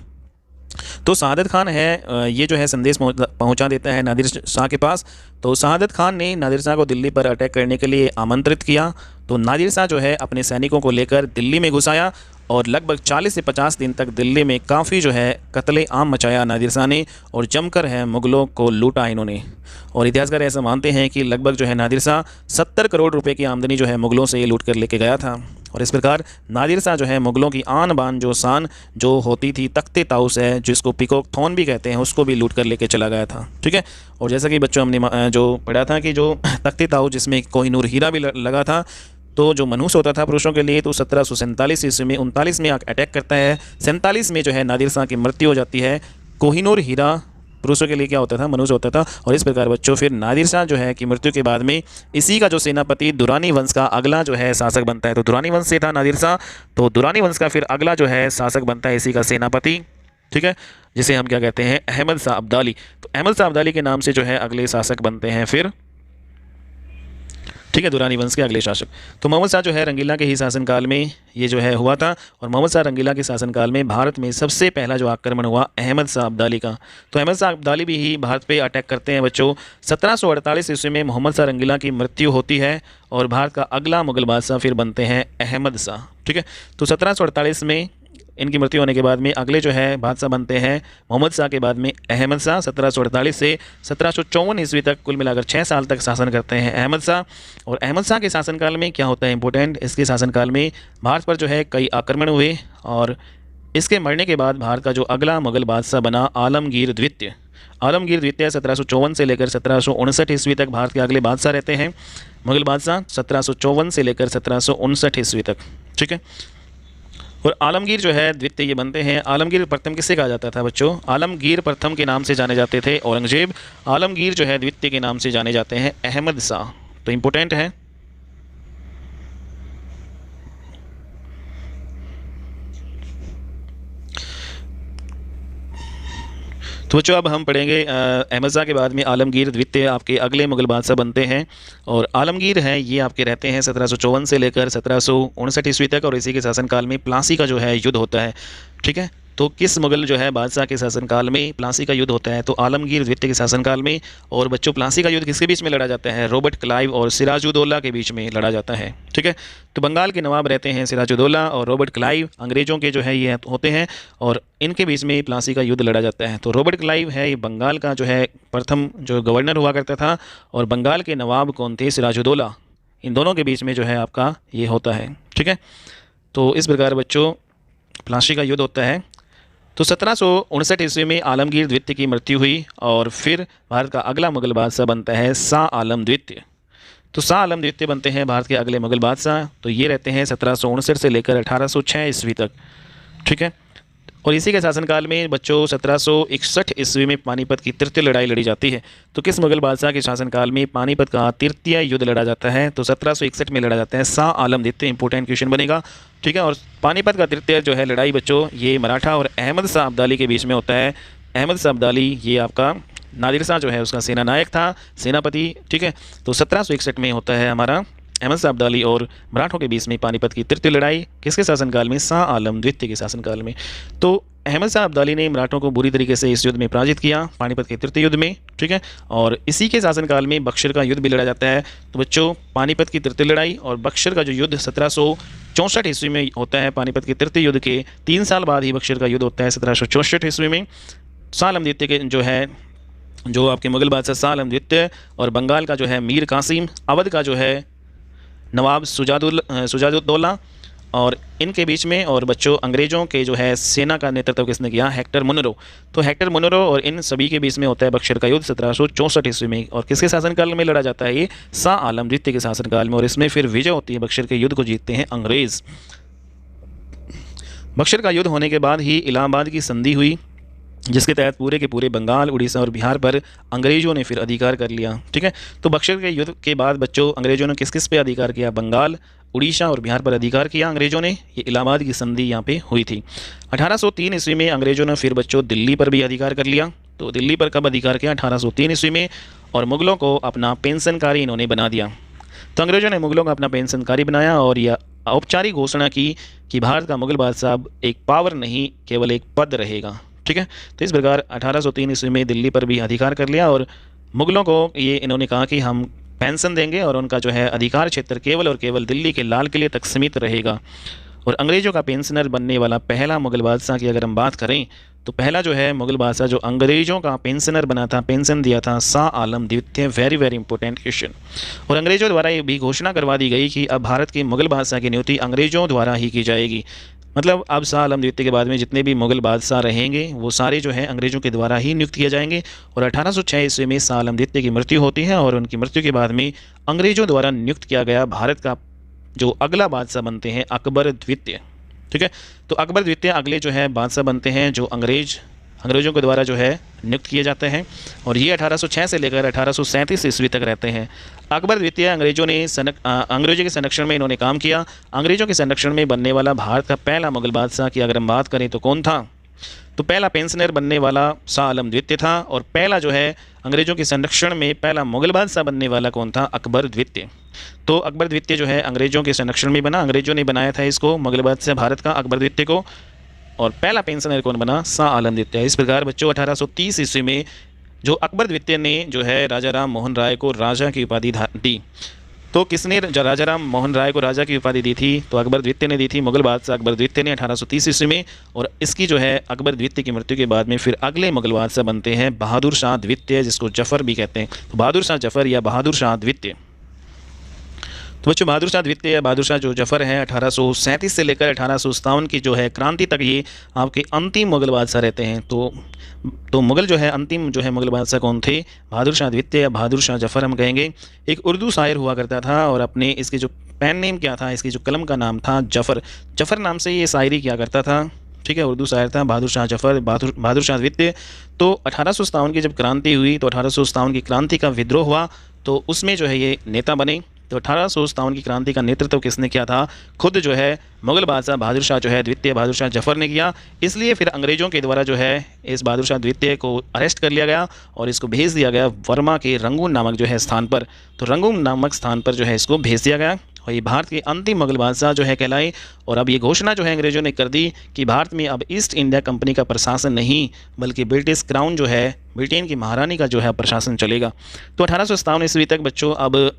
तो शहादत खान है ये जो है संदेश पहुंचा देता है नादिर शाह के पास। तो शहादत खान ने नादिर शाह को दिल्ली पर अटैक करने के लिए आमंत्रित किया। तो नादिर शाह जो है अपने सैनिकों को लेकर दिल्ली में घुस आया और लगभग 40 से 50 दिन तक दिल्ली में काफ़ी जो है कत्ले आम मचाया नादिर शाह ने, और जमकर है मुग़लों को लूटा इन्होंने। और इतिहासकार ऐसा मानते हैं कि लगभग जो है नादिर शाह 70 करोड़ रुपए की आमदनी जो है मुग़लों से लूट कर लेके गया था। और इस प्रकार नादिर शाह जो है मुग़लों की आन बान जो शान जो होती थी, तख्ते ताउस है जिसको पीकॉक थ्रोन भी कहते हैं, उसको भी लूट कर लेके चला गया था, ठीक है। और जैसा कि बच्चों हमने जो पढ़ा था कि जो तख्ते ताउस जिसमें कोहिनूर हीरा भी लगा था, तो जो मनहूस होता था पुरुषों के लिए, तो 1747 ईस्वी में 39 में अटैक करता है, 47 में जो है नादिर शाह की मृत्यु हो जाती है। कोहिनूर हीरा पुरुषों के लिए क्या होता था, मनहूस होता था। और इस प्रकार बच्चों फिर नादिर शाह जो है की मृत्यु के बाद में इसी का जो सेनापति दुरानी वंश का अगला जो है शासक बनता है। तो दुरानी वंश से था नादिर शाह, तो दुरानी वंश का फिर अगला जो है शासक बनता है इसी का सेनापति, ठीक है, जिसे हम क्या कहते हैं, अहमद शाह अब्दाली। तो अहमद शाह अब्दाली के नाम से जो है अगले शासक बनते हैं फिर, ठीक है, दुरानी वंश के अगले शासक। तो मोहम्मद शाह जो है रंगीला के ही शासनकाल में ये जो है हुआ था। और मोहम्मद शाह रंगीला के शासनकाल में भारत में सबसे पहला जो आक्रमण हुआ अहमद शाह अब्दाली का। तो अहमद शाह अब्दाली भी ही भारत पे अटैक करते हैं बच्चों। 1748 ईस्वी में मोहम्मद शाह रंगीला की मृत्यु होती है और भारत का अगला मुगल बादशाह फिर बनते हैं अहमद शाह, ठीक है। तो 1748 में इनकी मृत्यु होने के बाद में अगले जो है बादशाह बनते हैं मोहम्मद शाह के बाद में अहमद शाह। 1748 से 1754 ईस्वी तक कुल मिलाकर 6 साल तक शासन करते हैं अहमद शाह। और अहमद शाह के शासनकाल में क्या होता है इंपॉर्टेंट, इसके शासनकाल में भारत पर जो है कई आक्रमण हुए और इसके मरने के बाद भारत का जो अगला मुगल बादशाह बना आलमगीर द्वितीय। आलमगीर द्वितीय 1754 से लेकर 1759 ईस्वी तक भारत के अगले बादशाह रहते हैं, मुगल बादशाह 1754 से लेकर 1759 ईस्वी तक, ठीक है। और आलमगीर जो है द्वितीय ये बनते हैं। आलमगीर प्रथम किससे कहा जाता था बच्चों, आलमगीर प्रथम के नाम से जाने जाते थे औरंगजेब, आलमगीर जो है द्वितीय के नाम से जाने जाते हैं अहमद शाह। तो इम्पोर्टेंट है। तो बच्चों अब हम पढ़ेंगे अहमद शाह के बाद में आलमगीर द्वितीय आपके अगले मुगल बादशाह बनते हैं। और आलमगीर हैं ये आपके रहते हैं 1754 से लेकर 1759 ईस्वी तक। और इसी के शासनकाल में प्लासी का जो है युद्ध होता है, ठीक है। तो किस मुगल जो है बादशाह के शासनकाल में प्लासी का युद्ध होता है, तो आलमगीर द्वितीय के शासनकाल में। और बच्चों प्लासी का युद्ध किसके बीच में लड़ा जाता है, रॉबर्ट क्लाइव और सिराजुद्दौला के बीच में लड़ा जाता है, ठीक है। तो बंगाल के नवाब रहते हैं सिराजुद्दौला और रॉबर्ट क्लाइव अंग्रेज़ों के जो है ये होते हैं और इनके बीच में प्लासी का युद्ध लड़ा जाता है। तो रॉबर्ट क्लाइव है ये बंगाल का जो है प्रथम जो गवर्नर हुआ करता था और बंगाल के नवाब कौन थे, सिराजुद्दौला। इन दोनों के बीच में जो है आपका ये होता है, ठीक है। तो इस प्रकार बच्चों प्लासी का युद्ध होता है। तो 1759 ईस्वी में आलमगीर द्वितीय की मृत्यु हुई और फिर भारत का अगला मुगल बादशाह बनता है शाह आलम द्वितीय। तो शाह आलम द्वितीय बनते हैं भारत के अगले मुगल बादशाह। तो ये रहते हैं 1759 से लेकर 1806 ईस्वी तक, ठीक है। और इसी के शासनकाल में बच्चों 1761 ईस्वी में पानीपत की तृतीय लड़ाई लड़ी जाती है। तो किस मुगल बादशाह के शासनकाल में पानीपत का तृतीय युद्ध लड़ा जाता है, तो 1761 में लड़ा जाता है शाह आलम द्वितीय। इंपॉर्टेंट क्वेश्चन बनेगा, ठीक है। और पानीपत का तृतीय जो है लड़ाई बच्चों ये मराठा और अहमद शाह अब्दाली के बीच में होता है। अहमद शाह अब्दाली ये आपका नादिर शाह जो है उसका सेना नायक था, सेनापति, ठीक है। तो 1761 में होता है हमारा अहमद शाह अब्दाली और मराठों के बीच में पानीपत की तृतीय लड़ाई। किसके शासनकाल में, शाह आलम द्वितीय के शासनकाल में। तो अहमद शाह अब्दाली ने मराठों को बुरी तरीके से इस युद्ध में पराजित किया, पानीपत के तृतीय युद्ध में, ठीक है। और इसी के शासनकाल में बक्सर का युद्ध भी लड़ा जाता है। तो बच्चों पानीपत की तृतीय लड़ाई और बक्सर का जो युद्ध 1764 ईस्वी में होता है। पानीपत के तृतीय युद्ध के 3 साल बाद ही बक्सर का युद्ध होता है 1764 ईस्वी में। शाह आलम द्वितीय के जो है जो आपके मुगल बादशाह शाह आलम द्वितीय और बंगाल का जो है मीर कासिम, अवध का जो है नवाब सुजाउद्दौला और इनके बीच में। और बच्चों अंग्रेज़ों के जो है सेना का नेतृत्व किसने किया, हेक्टर मुनरो। तो हेक्टर मुनरो और इन सभी के बीच में होता है बक्सर का युद्ध 1764 ईस्वी में। और किसके शासनकाल में लड़ा जाता है, ये शाह आलम द्वितीय के शासनकाल में। और इसमें फिर विजय होती है, बक्सर के युद्ध को जीतते हैं अंग्रेज़। बक्सर का युद्ध होने के बाद ही इलाहाबाद की संधि हुई जिसके तहत पूरे के पूरे बंगाल, उड़ीसा और बिहार पर अंग्रेज़ों ने फिर अधिकार कर लिया। ठीक है, तो बक्सर के युद्ध के बाद बच्चों अंग्रेज़ों ने किस किस पे अधिकार किया? बंगाल, उड़ीसा और बिहार पर अधिकार किया अंग्रेज़ों ने। ये इलाहाबाद की संधि यहाँ पे हुई थी। 1803 ईस्वी में अंग्रेज़ों ने फिर बच्चों दिल्ली पर भी अधिकार कर लिया। तो दिल्ली पर कब अधिकार किया? 1803 ईस्वी में। और मुग़लों को अपना पेंशनकारी इन्होंने बना दिया। तो अंग्रेज़ों ने मुग़लों को अपना पेंशनकारी बनाया और यह औपचारिक घोषणा की कि भारत का मुग़ल बादशाह एक पावर नहीं, केवल एक पद रहेगा। ठीक है, तो इस प्रकार 1803 ईस्वी में दिल्ली पर भी अधिकार कर लिया और मुग़लों को ये इन्होंने कहा कि हम पेंशन देंगे और उनका जो है अधिकार क्षेत्र केवल और केवल दिल्ली के लाल किले तक सीमित रहेगा। और अंग्रेज़ों का पेंशनर बनने वाला पहला मुग़ल बादशाह की अगर हम बात करें तो पहला जो है मुग़ल बादशाह जो अंग्रेज़ों का पेंशनर बना था, पेंशन दिया था, शाह आलम द्वितीय। Very very important question. और अंग्रेज़ों द्वारा ये भी घोषणा करवा दी गई कि अब भारत के मुग़ल बादशाह की नियुक्ति अंग्रेज़ों द्वारा ही की जाएगी। मतलब अब शाह आलम द्वितीय के बाद में जितने भी मुग़ल बादशाह रहेंगे वो सारे जो है अंग्रेज़ों के द्वारा ही नियुक्त किए जाएंगे। और 1806 ईस्वी में शाह आलम द्वितीय की मृत्यु होती है और उनकी मृत्यु के बाद में अंग्रेज़ों द्वारा नियुक्त किया गया भारत का जो अगला बादशाह बनते हैं अकबर द्वितीय। ठीक है, तो अकबर द्वितीय अगले जो है बादशाह बनते हैं जो अंग्रेज़ों के द्वारा जो है नियुक्त किए जाते हैं। और ये 1806 से लेकर 1837 ईस्वी तक रहते हैं। अकबर द्वितीय अंग्रेज़ों के संरक्षण में इन्होंने काम किया। अंग्रेज़ों के संरक्षण में बनने वाला भारत का पहला मुग़ल बादशाह की अगर हम बात करें तो कौन था? तो पहला पेंशनर बनने वाला शाह आलम द्वितीय था। और पहला जो है अंग्रेज़ों के संरक्षण में पहला मुग़ल बादशाह बनने वाला कौन था? अकबर द्वितीय। तो अकबर द्वितीय जो है अंग्रेज़ों के संरक्षण में बना, अंग्रेज़ों ने बनाया था इसको मुग़ल बादशाह भारत का अकबर द्वितीय को। और पहला पेंशनर कौन बना? शाह आलम द्वितीय। इस प्रकार बच्चों 1830 ईस्वी में जो अकबर द्वितीय ने जो है राजा राम मोहन राय को राजा की उपाधि दी। तो किसने राजा राम मोहन राय को राजा की उपाधि दी थी? तो अकबर द्वितीय ने दी थी, मुग़ल बादशाह अकबर द्वितीय ने 1830 ईस्वी में। और इसकी जो है अकबर द्वितीय की मृत्यु के बाद में फिर अगले मुग़ल बादशाह बनते हैं बहादुर शाह द्वितीय, जिसको जफ़र भी कहते हैं। तो बहादुर शाह जफ़र या बहादुर शाह द्वितीय। तो बच्चों बहादुर शाह द्वितीय या बहादुर शाह जो जफ़र हैं 1837 से लेकर 1857 की जो है क्रांति तक ये आपके अंतिम मुग़ल बादशाह रहते हैं। तो मुग़ल जो है अंतिम जो है मुग़ल बादशाह कौन थे? बहादुर शाह द्वितीय या बहादुर शाह जफ़र हम कहेंगे। एक उर्दू शायर हुआ करता था और अपने इसके जो पेन नेम क्या था, इसकी जो कलम का नाम था जफ़र। जफ़र नाम से ये शायरी किया करता था। ठीक है, उर्दू शायर था बहादुर शाह जफ़र, बहादुर शाह द्वितीय। तो 1857 की जब क्रांति हुई तो 1857 की क्रांति का विद्रोह हुआ तो उसमें जो है ये नेता बने। तो 1857 की क्रांति का नेतृत्व किसने किया था? खुद जो है मुग़ल बादशाह बहादुर शाह जो है द्वितीय बहादुर शाह जफ़र ने किया। इसलिए फिर अंग्रेज़ों के द्वारा जो है इस बहादुर शाह द्वितीय को अरेस्ट कर लिया गया और इसको भेज दिया गया वर्मा के रंगून नामक जो है स्थान पर। तो रंगून नामक स्थान पर जो है इसको भेज दिया गया और ये भारत के अंतिम मुग़ल बादशाह जो है कहलाए। और अब ये घोषणा जो है अंग्रेज़ों ने कर दी कि भारत में अब ईस्ट इंडिया कंपनी का प्रशासन नहीं बल्कि ब्रिटिश क्राउन जो है, ब्रिटेन की महारानी का जो है प्रशासन चलेगा। तो 1857 ईस्वी तक बच्चों अब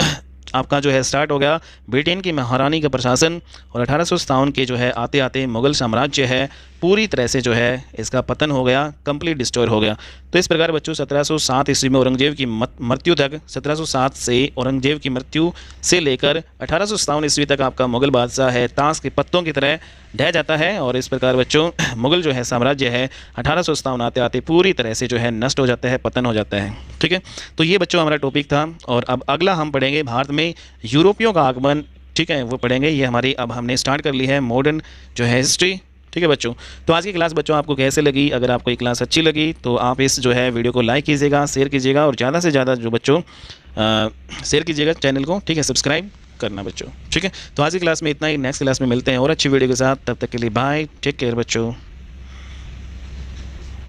आपका जो है स्टार्ट हो गया ब्रिटेन की महारानी का प्रशासन। और 1857 के जो है आते आते मुग़ल साम्राज्य है पूरी तरह से जो है इसका पतन हो गया, कंप्लीट डिस्ट्रॉय हो गया। तो इस प्रकार बच्चों 1707 ईस्वी में औरंगजेब की मृत्यु तक, 1707 से औरंगजेब की मृत्यु से लेकर 1857 ईस्वी तक आपका मुग़ल बादशाह है ताश के पत्तों की तरह ढह जाता है। और इस प्रकार बच्चों मुग़ल जो है साम्राज्य है 1857 आते आते पूरी तरह से जो है नष्ट हो जाता है, पतन हो जाता है। ठीक है, तो ये बच्चों हमारा टॉपिक था। और अब अगला हम पढ़ेंगे भारत में यूरोपियों का आगमन। ठीक है, वो पढ़ेंगे। ये हमारी अब हमने स्टार्ट कर ली है मॉडर्न जो है हिस्ट्री। ठीक है बच्चों, तो आज की क्लास बच्चों आपको कैसे लगी? अगर आपको ये क्लास अच्छी लगी तो आप इस जो है वीडियो को लाइक कीजिएगा, शेयर कीजिएगा और ज़्यादा से ज़्यादा जो बच्चों शेयर कीजिएगा चैनल को। ठीक है, सब्सक्राइब करना बच्चों। ठीक है, तो आज की क्लास में इतना ही। नेक्स्ट क्लास में मिलते हैं और अच्छी वीडियो के साथ। तब तक के लिए बाय, टेक केयर बच्चों।